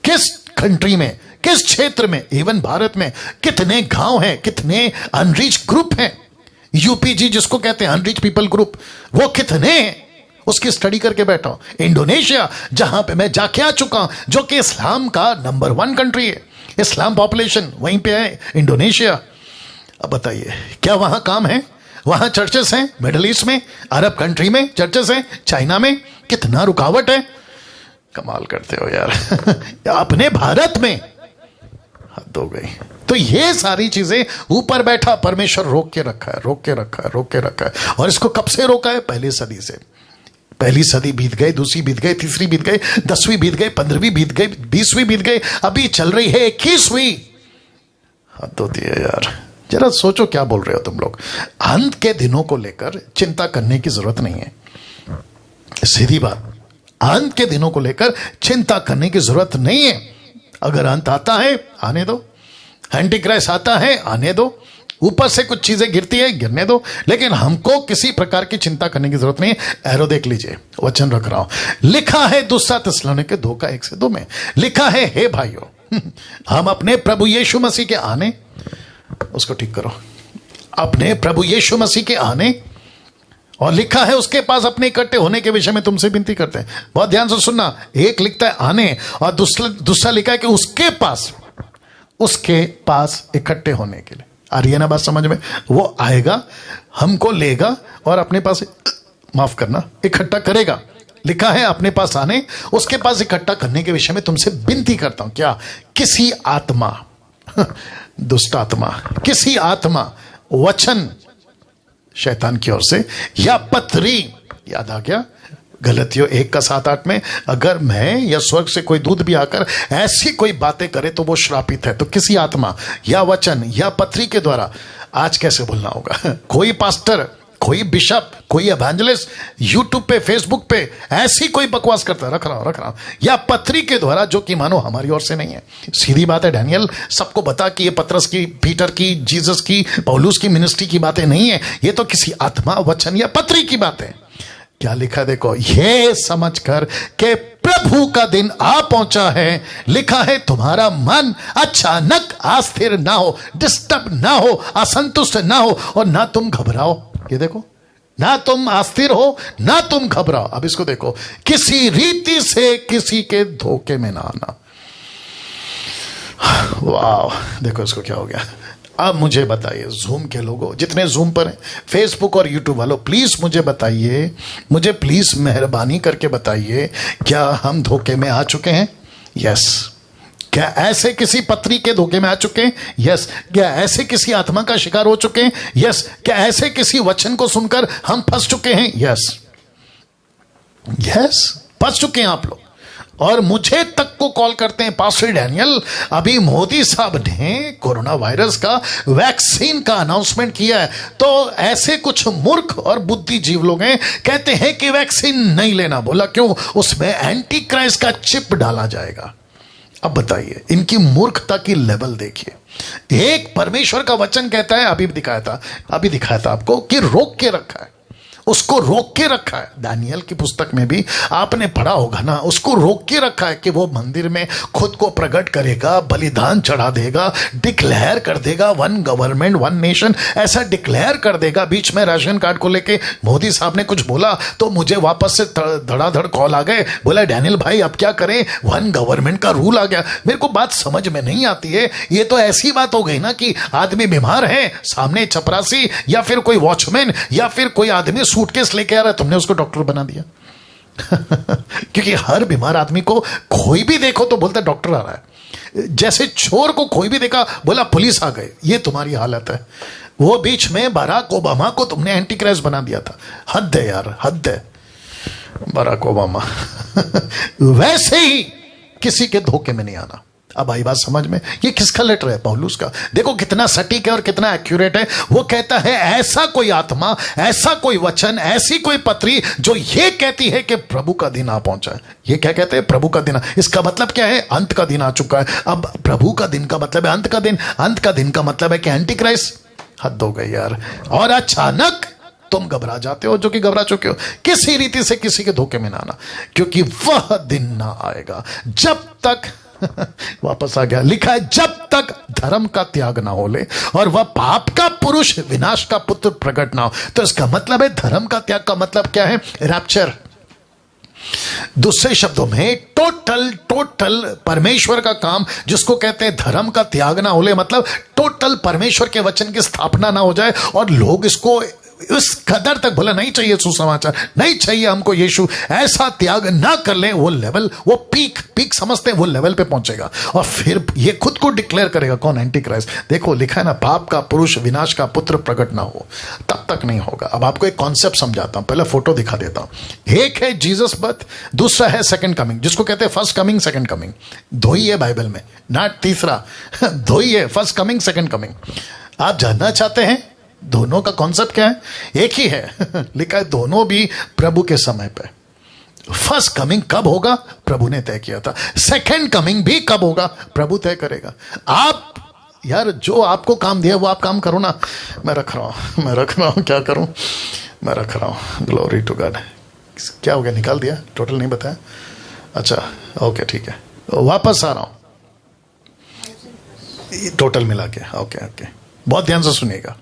किस कंट्री में, किस क्षेत्र में, इवन भारत में कितने गांव हैं, कितने अनरीच ग्रुप हैं। UPG जिसको कहते हैं अनरीच पीपल ग्रुप, वो कितने हैं, उसकी स्टडी करके बैठा हूं। इंडोनेशिया, जहां पे मैं जाके आ चुका हूं, जो कि इस्लाम का नंबर 1 कंट्री है, इस्लाम पॉपुलेशन वहीं पे है, इंडोनेशिया। अब बताइए क्या वहां काम है? वहां चर्चेस हैं? मिडिल ईस्ट में, अरब कंट्री में चर्चेस हैं, चाइना में। कितना रुकावट है, कमाल करते हो यार। अपने भारत में हद हो गई। तो ये सारी चीजें ऊपर बैठा परमेश्वर रोक के रखा है, रोक के रखा है, रोक के रखा है। और इसको कब से रोका है? पहली सदी से। पहली सदी बीत गई, दूसरी बीत गई, तीसरी बीत गई, 10वीं बीत गई, 15वीं बीत गई, 20वीं बीत गई, अभी चल रही है 21वीं। हद होती है यार। जरा सोचो क्या बोल रहे हो तुम लोग। अंत के दिनों को लेकर चिंता करने की जरूरत नहीं है, सीधी बात। अंत के दिनों को लेकर चिंता करने की जरूरत नहीं है। अगर अंत आता है आने दो, एंटी क्राइस्ट आता है आने दो, ऊपर से कुछ चीजें गिरती है गिरने दो, लेकिन हमको किसी प्रकार की चिंता करने की जरूरत नहीं है। एरो देख लीजिए, वचन रख रहा हूं। लिखा है दूसरा थिस्सलुनीके 2:1-2 में, लिखा है हे भाइयों, हम अपने प्रभु यीशु मसीह के आने, उसको ठीक करो, अपने प्रभु यीशु मसीह के आने, और लिखा है उसके पास अपने इकट्ठे होने के विषय में तुमसे विनती करते हैं। बहुत ध्यान से सुनना, एक लिखता है आने और दूसरा लिखा है कि उसके पास इकट्ठे होने के लिए। आ रही है ना बात समझ में? वो आएगा, हमको लेगा और अपने पास, माफ करना, इकट्ठा करेगा। लिखा है अपने पास आने, उसके पास इकट्ठा करने के विषय में तुमसे विनती करता हूं। क्या? किसी आत्मा, दुष्ट आत्मा, किसी आत्मा, वचन शैतान की ओर से, या पत्री, याद आ गया गलतियों 1:7-8 में, अगर मैं या स्वर्ग से कोई दूत भी आकर ऐसी कोई बातें करे तो वो श्रापित है। तो किसी आत्मा या वचन या पत्री के द्वारा, आज कैसे बोलना होगा? कोई पास्टर, कोई बिशप, कोई एवेंजलिस्ट यूट्यूब पे, फेसबुक पे ऐसी कोई बकवास करता है, रख रहा हूं, या पत्री के द्वारा, जो कि मानो हमारी ओर से नहीं है। सीधी बात है, डैनियल सबको बता कि ये पतरस की, पीटर की, जीसस की, पौलुस की मिनिस्ट्री की बातें नहीं है, ये तो किसी आत्मा, वचन या पत्री की बातें। क्या लिखा है देखो, ये समझकर कि प्रभु का दिन आ पहुंचा है, लिखा है तुम्हारा मन अचानक अस्थिर ना हो, डिस्टर्ब ना हो, असंतुष्ट ना हो और ना तुम घबराओ। ये देखो, ना तुम अस्थिर हो ना तुम घबराओ। अब इसको देखो, किसी रीति से किसी के धोखे में ना आना। वाह, देखो इसको क्या हो गया। अब मुझे बताइए, जूम के लोगों, जितने जूम पर हैं, फेसबुक और यूट्यूब वालों, प्लीज मुझे बताइए, मुझे प्लीज मेहरबानी करके बताइए, क्या हम धोखे में आ चुके हैं? यस। क्या ऐसे किसी पत्री के धोखे में आ चुके हैं? यस। क्या ऐसे किसी आत्मा का शिकार हो चुके हैं? यस। क्या ऐसे किसी वचन को सुनकर हम फंस चुके हैं? यस, यस, फंस चुके हैं आप लोग। और मुझे तक को कॉल करते हैं, पास्टर डैनियल, अभी मोदी साहब ने कोरोना वायरस का वैक्सीन का अनाउंसमेंट किया है, तो ऐसे कुछ मूर्ख और बुद्धिजीव लोग हैं, कहते हैं कि वैक्सीन नहीं लेना। बोला क्यों? उसमें एंटी क्राइस्ट का चिप डाला जाएगा। अब बताइए, इनकी मूर्खता की लेवल देखिए। एक परमेश्वर का वचन कहता है, अभी दिखाया था आपको, कि रोक के रखा है, उसको रोक के रखा है। दानियल की पुस्तक में भी आपने पढ़ा होगा ना, उसको रोक के रखा है कि वो मंदिर में खुद को प्रकट करेगा, बलिदान चढ़ा देगा, डिक्लेयर कर देगा वन गवर्नमेंट वन नेशन, ऐसा डिक्लेयर कर देगा। बीच में राशन कार्ड को लेके मोदी साहब ने कुछ बोला तो मुझे वापस से धड़ाधड़ कॉल आ गए, बोला डैनियल भाई अब क्या करें, वन गवर्नमेंट का रूल आ गया। मेरे को बात समझ में नहीं आती है, ये तो ऐसी बात हो गई ना कि आदमी बीमार है, सामने चपरासी या फिर कोई वॉचमैन या फिर कोई आदमी सूटकेस लेके आ रहा है, तुमने उसको डॉक्टर बना दिया। क्योंकि हर बीमार आदमी को कोई भी देखो तो बोलता है डॉक्टर आ रहा है। जैसे चोर को कोई भी देखा बोला पुलिस आ गए। ये तुम्हारी हालत है। वो बीच में बराक ओबामा को तुमने एंटी क्राइस्ट बना दिया था। हद है यार, हद है। बराक ओबामा वैसे ही किसी के धोखे में नहीं आना। अब आई बात समझ में? ये किसका लेटर है? पौलुस का। देखो कितना सटीक है और कितना एक्यूरेट है। वो कहता है ऐसा कोई आत्मा, ऐसा कोई वचन, ऐसी कोई पत्री जो ये कहती है कि प्रभु का दिन आ पहुंचा है। ये क्या कहते हैं? प्रभु का दिन। इसका मतलब क्या है? अंत का दिन आ चुका है। अब प्रभु का दिन का मतलब है अंत का दिन। अंत का दिन का मतलब है कि एंटी क्राइस्ट। हद हो गई यार। और अचानक तुम घबरा जाते हो, जो कि घबरा चुके हो। किसी रीति से किसी के धोखे में ना आना, क्योंकि वह दिन ना आएगा जब तक वापस आ गया, लिखा है जब तक धर्म का त्याग ना हो ले और वह पाप का पुरुष विनाश का पुत्र प्रकट ना हो। तो इसका मतलब है, धर्म का त्याग का मतलब क्या है? रैप्चर। दूसरे शब्दों में टोटल परमेश्वर का काम, जिसको कहते हैं धर्म का त्याग ना हो ले, मतलब टोटल परमेश्वर के वचन की स्थापना ना हो जाए और लोग इसको इस कदर तक भला नहीं चाहिए सुसमाचार, नहीं चाहिए हमको यीशु, ऐसा त्याग ना कर ले, वो लेवल, वो पीक समझते हैं, वो लेवल पे पहुंचेगा और फिर ये खुद को डिक्लेयर करेगा। कौन? Anti Christ. देखो लिखा है ना, पाप का पुरुष विनाश का पुत्र प्रकट ना हो, तब तक नहीं होगा। अब आपको एक कॉन्सेप्ट समझाता हूं, पहले फोटो दिखा देता हूं। एक है जीसस बर्थ, दूसरा है सेकंड कमिंग, जिसको कहते हैं फर्स्ट कमिंग सेकंड कमिंग। दो ही है बाइबल में, ना तीसरा। दो ही है, फर्स्ट कमिंग सेकंड कमिंग। आप जानना चाहते हैं दोनों का कॉन्सेप्ट क्या है? एक ही है। लिखा है दोनों भी प्रभु के समय पे। फर्स्ट कमिंग कब होगा? प्रभु ने तय किया था। सेकंड कमिंग भी कब होगा? प्रभु तय करेगा। आप यार जो आपको काम दिया वो आप काम करो ना। मैं रख रहा हूं, क्या करूं? मैं रख रहा हूं। Glory to God. क्या हो गया? निकाल दिया? टोटल नहीं बताया? अच्छा ओके ठीक है, वापस आ रहा हूं टोटल मिला के। ओके, बहुत ध्यान से सुनिएगा।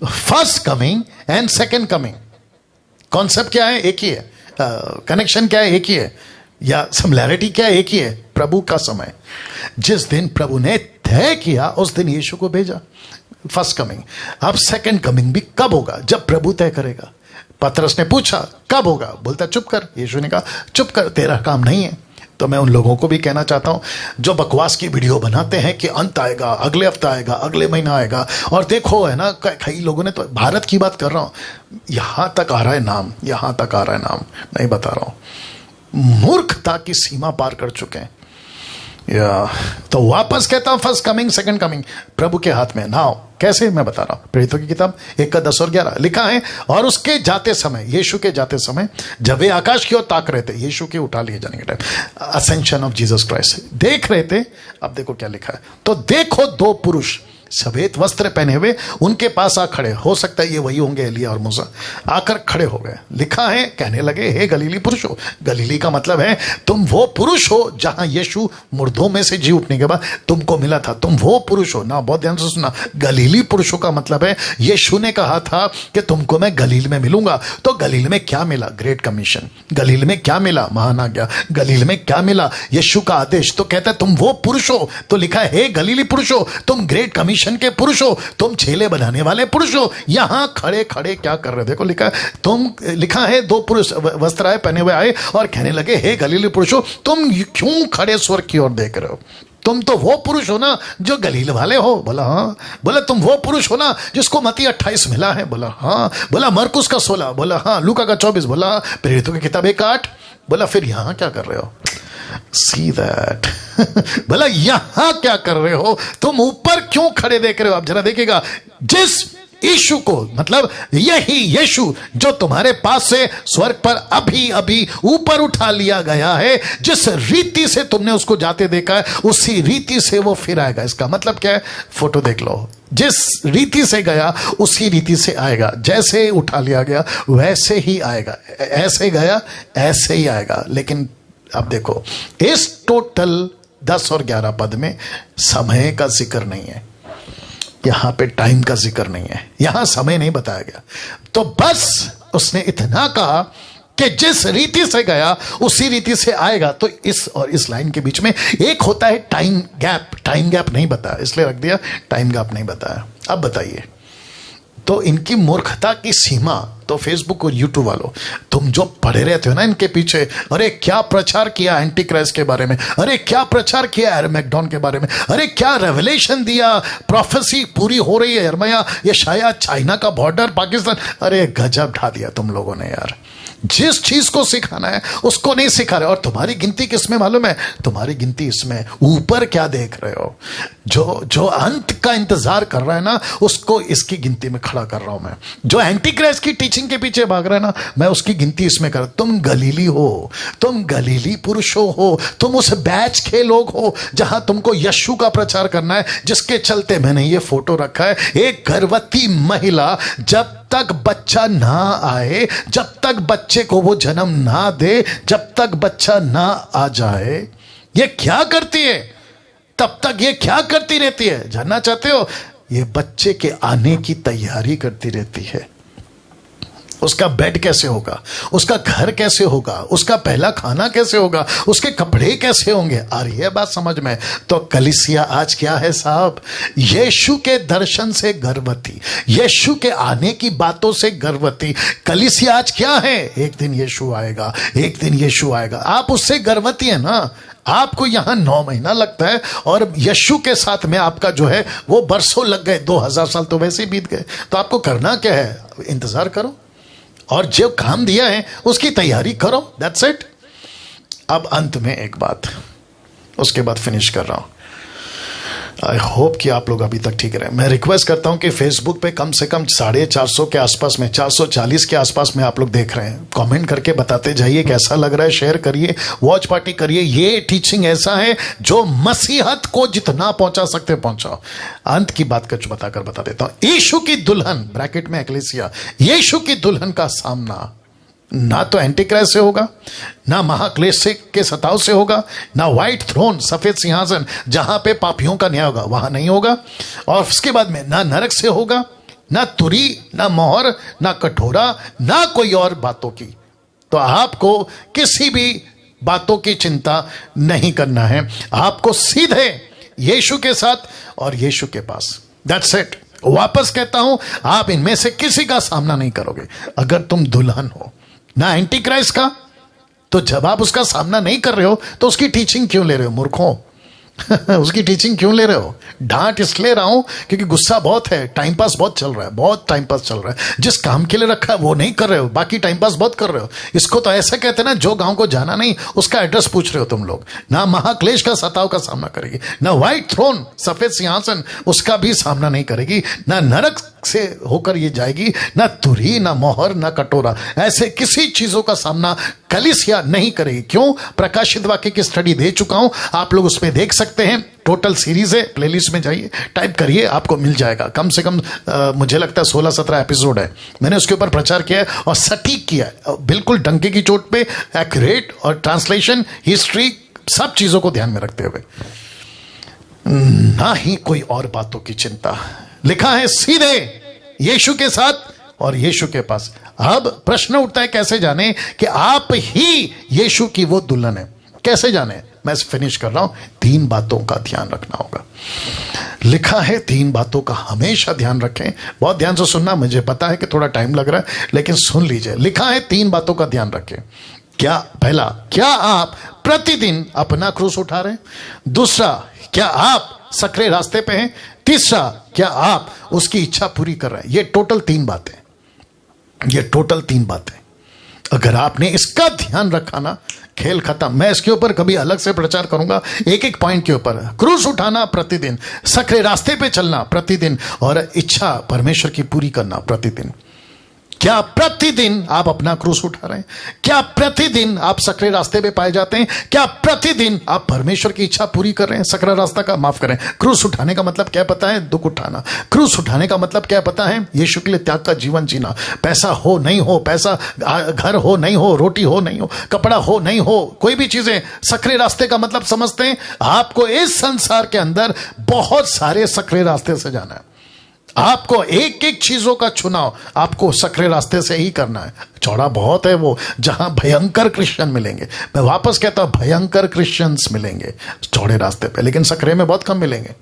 First coming and second coming, concept क्या है? एक ही है। कनेक्शन क्या है? एक ही है। या सिमिलैरिटी क्या है? एक ही है। प्रभु का समय, जिस दिन प्रभु ने तय किया उस दिन यीशु को भेजा। First coming. अब सेकेंड कमिंग भी कब होगा? जब प्रभु तय करेगा। पतरस ने पूछा कब होगा? बोलता चुप कर। यीशु ने कहा चुप कर, तेरा काम नहीं है। तो मैं उन लोगों को भी कहना चाहता हूं जो बकवास की वीडियो बनाते हैं कि अंत आएगा, अगले हफ्ता आएगा, अगले महीना आएगा, और देखो है ना, कई लोगों ने, तो भारत की बात कर रहा हूं, यहां तक आ रहा है नाम, यहां तक आ रहा है नाम, नहीं बता रहा हूं। मूर्खता की सीमा पार कर चुके हैं। तो वापस कहता हूं फर्स्ट कमिंग सेकंड कमिंग प्रभु के हाथ में। नाउ कैसे? मैं बता रहा हूं। प्रेरितों की किताब 1:10 और 11 लिखा है, और उसके जाते समय, यीशु के जाते समय, जब वे आकाश की ओर ताक रहे थे, यीशु के उठा लिए जाने के time, ascension of Jesus Christ देख रहे थे। अब देखो क्या लिखा है। तो देखो दो पुरुष सफेद वस्त्र पहने हुए उनके पास आ खड़े, हो सकता है ये वही होंगे एलिया और मूसा, आकर खड़े हो गए। लिखा है, कहने लगे, हे गलीली पुरुषों। गलीली का मतलब है तुम वो पुरुष हो जहां यीशु मुर्दों में से जी उठने के बाद तुमको मिला था, तुम वो पुरुष हो ना। बहुत ध्यान से सुना, गलीली पुरुषों का मतलब है यीशु ने कहा था कि तुमको मैं गलील में मिलूंगा। तो गलील में क्या मिला? Great commission. गलील में क्या मिला? महान आज्ञा। गलील में क्या मिला? यीशु का आदेश। तो कहता है तुम वो पुरुष हो। तो लिखा है, हे गलीली पुरुष हो, तुम ग्रेट कमीशन के पुरुष हो, तुम चेले बनाने वाले पुरुष हो। यहां खड़े खड़े क्या कर रहे हो? देखो लिखा है, तुम, लिखा है दो पुरुष वस्त्र पहने हुए आए और कहने लगे, हे गलीली पुरुष हो, तुम क्यों खड़े स्वर्ग की ओर देख रहे हो? तुम तो वो पुरुष हो ना जो गलील वाले हो। बोला हाँ। बोला तुम वो पुरुष हो ना जिसको मत्ती 28 मिला है। बोला हाँ। बोला मरकुस का 16। बोला हाँ। लूका का 24। बोला प्रेरितों की किताब 1:8। बोला फिर यहां क्या कर रहे हो? See that. बोला यहां क्या कर रहे हो? तुम ऊपर क्यों खड़े देख रहे हो? आप जरा देखिएगा, जिस यीशु को, मतलब यही यीशु जो तुम्हारे पास से स्वर्ग पर अभी अभी ऊपर उठा लिया गया है, जिस रीति से तुमने उसको जाते देखा है उसी रीति से वो फिर आएगा। इसका मतलब क्या है? फोटो देख लो, जिस रीति से गया उसी रीति से आएगा। जैसे उठा लिया गया वैसे ही आएगा, ऐसे गया ऐसे ही आएगा। लेकिन अब देखो, इस टोटल 10 और 11 पद में समय का जिक्र नहीं है, यहां पे टाइम का जिक्र नहीं है, यहां समय नहीं बताया गया। तो बस उसने इतना कहा कि जिस रीति से गया उसी रीति से आएगा। तो इस और इस लाइन के बीच में एक होता है टाइम गैप। टाइम गैप नहीं बताया, इसलिए रख दिया टाइम गैप नहीं बताया। अब बताइए, तो इनकी मूर्खता की सीमा, तो फेसबुक और यूट्यूब वालों, तुम जो पढ़े रहते हो ना इनके पीछे, अरे क्या प्रचार किया एंटी क्राइस्ट के बारे में, अरे क्या प्रचार किया एरमैगडॉन के बारे में, अरे क्या रेवलेशन दिया, प्रोफेसी पूरी हो रही है, यिर्मयाह, ये शायद चाइना का बॉर्डर पाकिस्तान। अरे गजब ढा दिया तुम लोगों ने यार। जिस चीज को सिखाना है उसको नहीं सिखा रहे। और तुम्हारी गिनती किसमें मालूम है? तुम्हारी गिनती इसमें, ऊपर क्या देख रहे हो? जो अंत का इंतजार कर रहा है ना, उसको इसकी गिनती में खड़ा कर रहा हूं मैं। जो एंटी क्राइस्ट की टीचिंग के पीछे भाग रहा है ना, मैं उसकी गिनती इसमें कर। तुम गलीली हो, तुम गलीली पुरुषों हो, तुम उस बैच के लोग हो जहां तुमको यीशु का प्रचार करना है, जिसके चलते मैंने ये फोटो रखा है। एक गर्भवती महिला जब तक बच्चा ना आए, जब तक बच्चे को वो जन्म ना दे, जब तक बच्चा ना आ जाए, ये क्या करती है? तब तक ये क्या करती रहती है? जानना चाहते हो? ये बच्चे के आने की तैयारी करती रहती है। उसका बेड कैसे होगा, उसका घर कैसे होगा, उसका पहला खाना कैसे होगा, उसके कपड़े कैसे होंगे। आ रही है बात समझ में? तो कलीसिया आज क्या है साहब? यीशु के दर्शन से गर्भवती, यीशु के आने की बातों से गर्भवती। कलीसिया आज क्या है? एक दिन यीशु आएगा, एक दिन यीशु आएगा। आप उससे गर्भवती है ना। आपको यहां 9 महीना लगता है और यीशु के साथ में आपका जो है वो बरसों लग गए, 2000 साल तो वैसे ही बीत गए। तो आपको करना क्या है? इंतजार करो और जो काम दिया है उसकी तैयारी करो। That's it. अब अंत में एक बात, उसके बाद फिनिश कर रहा हूं। आई होप कि आप लोग अभी तक ठीक रहे। मैं रिक्वेस्ट करता हूं कि फेसबुक पे कम से कम 450 के आसपास में, 440 के आसपास में आप लोग देख रहे हैं, कमेंट करके बताते जाइए कैसा लग रहा है। शेयर करिए, वॉच पार्टी करिए। ये टीचिंग ऐसा है जो मसीहत को जितना पहुंचा सकते पहुंचाओ। अंत की बात कुछ बताकर बता देता हूं। यीशु की दुल्हन, ब्रैकेट में एक्लेसिया, यीशु की दुल्हन का सामना ना तो एंटी क्राइस्ट से होगा, ना महाक्लेश के सताव से होगा, ना व्हाइट थ्रोन, सफेद सिंहासन जहां पे पापियों का न्याय होगा, वहां नहीं होगा। और उसके बाद में ना नरक से होगा, ना तुरी, ना मोहर, ना कठोरा, ना कोई और बातों की। तो आपको किसी भी बातों की चिंता नहीं करना है। आपको सीधे यीशु के साथ और यीशु के पास। That's it. वापस कहता हूं, आप इनमें से किसी का सामना नहीं करोगे अगर तुम दुल्हन हो। ना एंटी क्राइस्ट का, तो जब आप उसका सामना नहीं कर रहे हो तो उसकी टीचिंग क्यों ले रहे हो मूर्खों? उसकी टीचिंग क्यों ले रहे हो? डांट इसलिए रहा हूं क्योंकि गुस्सा बहुत है, टाइम पास बहुत चल रहा है, बहुत टाइम पास चल रहा है। जिस काम के लिए रखा है वो नहीं कर रहे हो, बाकी टाइम पास बहुत कर रहे हो। इसको तो ऐसे कहते हैं ना, जो गांव को जाना नहीं उसका एड्रेस पूछ रहे हो तुम लोग। ना महाक्लेश का सताव का सामना करेगी, ना व्हाइट थ्रोन, सफेद सिंहासन, उसका भी सामना नहीं करेगी, ना नरक से होकर ये जाएगी, ना तुरही, ना मोहर, ना कटोरा। ऐसे किसी चीजों का सामना कलीसिया नहीं करेगी। क्यों? प्रकाशित वाक्य की स्टडी दे चुका हूं, आप लोग उसमें देख सकते हैं। टोटल सीरीज है, प्लेलिस्ट में जाइए, टाइप करिए, आपको मिल जाएगा। कम से कम मुझे लगता है 16-17 एपिसोड है। मैंने उसके ऊपर प्रचार किया है और सटीक किया है, बिल्कुल डंके की चोट पे एक्यूरेट, और ट्रांसलेशन, हिस्ट्री, सब चीजों को ध्यान में रखते हुए, ना ही कोई और बातों की चिंता। लिखा है सीधे यीशु के साथ और यीशु के पास। अब प्रश्न उठता है, कैसे जाने कि आप ही यीशु की वो दुल्हन है? कैसे जाने? मैं फिनिश कर रहा हूं। 3 बातों का ध्यान रखना होगा। लिखा है 3 बातों का हमेशा ध्यान रखें। बहुत ध्यान से सुनना, मुझे पता है कि थोड़ा टाइम लग रहा है, लेकिन सुन लीजिए। लिखा है 3 बातों का ध्यान रखें। क्या? पहला, क्या आप प्रतिदिन अपना क्रूस उठा रहे हैं? दूसरा, क्या आप सकरे रास्ते पे हैं? तीसरा, क्या आप उसकी इच्छा पूरी कर रहे हैं? ये टोटल 3 बातें, ये टोटल 3 बातें। अगर आपने इसका ध्यान रखा ना, खेल खत्म। मैं इसके ऊपर कभी अलग से प्रचार करूंगा, एक एक पॉइंट के ऊपर। क्रूस उठाना प्रतिदिन, सकरे रास्ते पे चलना प्रतिदिन, और इच्छा परमेश्वर की पूरी करना प्रतिदिन। क्या प्रतिदिन आप अपना क्रूस उठा रहे हैं? क्या प्रतिदिन आप सकरे रास्ते पे पाए जाते हैं? क्या प्रतिदिन आप परमेश्वर की इच्छा पूरी कर रहे हैं? सकरा रास्ता का, माफ करें, क्रूस उठाने का मतलब क्या पता है? दुख उठाना। क्रूस उठाने का मतलब क्या पता है? यीशु के लिए त्याग का जीवन जीना। पैसा हो नहीं हो, पैसा, घर हो नहीं हो, रोटी हो नहीं हो, कपड़ा हो नहीं हो, कोई भी चीजें, सकरे रास्ते का मतलब समझते हैं? आपको इस संसार के अंदर बहुत सारे सकरे रास्ते से जाना है। आपको एक एक चीजों का चुनाव आपको सकरे रास्ते से ही करना है। चौड़ा बहुत है वो, जहां भयंकर क्रिश्चियन मिलेंगे। मैं वापस कहता हूं, भयंकर क्रिश्चियंस मिलेंगे चौड़े रास्ते पे, लेकिन सकरे में बहुत कम मिलेंगे।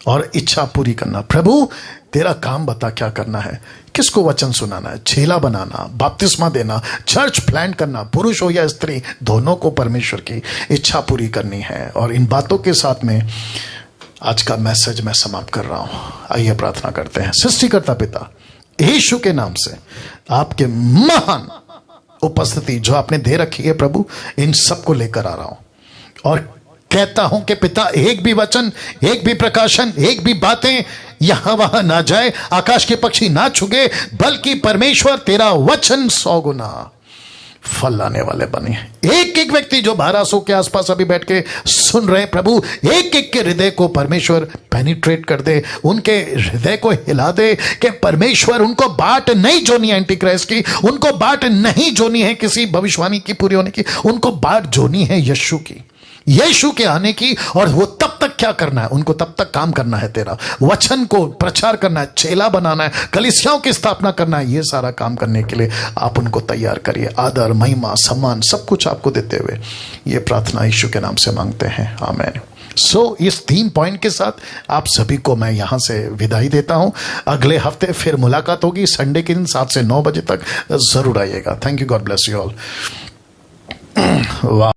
और इच्छा पूरी करना। प्रभु तेरा काम बता, क्या करना है? किसको वचन सुनाना है? चेला बनाना, बपतिस्मा देना, चर्च प्लांट करना, पुरुष हो या स्त्री, दोनों को परमेश्वर की इच्छा पूरी करनी है। और इन बातों के साथ में आज का मैसेज मैं समाप्त कर रहा हूं। आइए प्रार्थना करते हैं। सृष्टिकर्ता पिता, यीशु के नाम से आपके महान उपस्थिति जो आपने दे रखी है प्रभु, इन सबको लेकर आ रहा हूं और कहता हूं कि पिता, एक भी वचन, एक भी प्रकाशन, एक भी बातें यहां वहां ना जाए, आकाश के पक्षी ना छुगे, बल्कि परमेश्वर तेरा वचन 100 गुना फल लाने वाले बने। एक एक व्यक्ति जो 1200 के आसपास अभी बैठ के सुन रहे हैं प्रभु, एक एक के हृदय को परमेश्वर पेनिट्रेट कर दे, उनके हृदय को हिला दे कि परमेश्वर उनको बाट नहीं जोनी है एंटी क्राइस्ट की, उनको बाट नहीं जोनी है किसी भविष्यवाणी की पूरी होने की, उनको बाट जोनी है यीशु की, यीशु के आने की। और वो तब तक क्या करना है? उनको तब तक काम करना है, तेरा वचन को प्रचार करना है, चेला बनाना है, कलीसियाओं की स्थापना करना है। ये सारा काम करने के लिए आप उनको तैयार करिए। आदर, महिमा, सम्मान सब कुछ आपको देते हुए ये प्रार्थना यीशु के नाम से मांगते हैं, आमीन। इस 3 पॉइंट के साथ आप सभी को मैं यहां से विदाई देता हूं। अगले हफ्ते फिर मुलाकात होगी, संडे के दिन 7 से 9 बजे तक जरूर आइएगा। Thank you, God bless you all. वाह।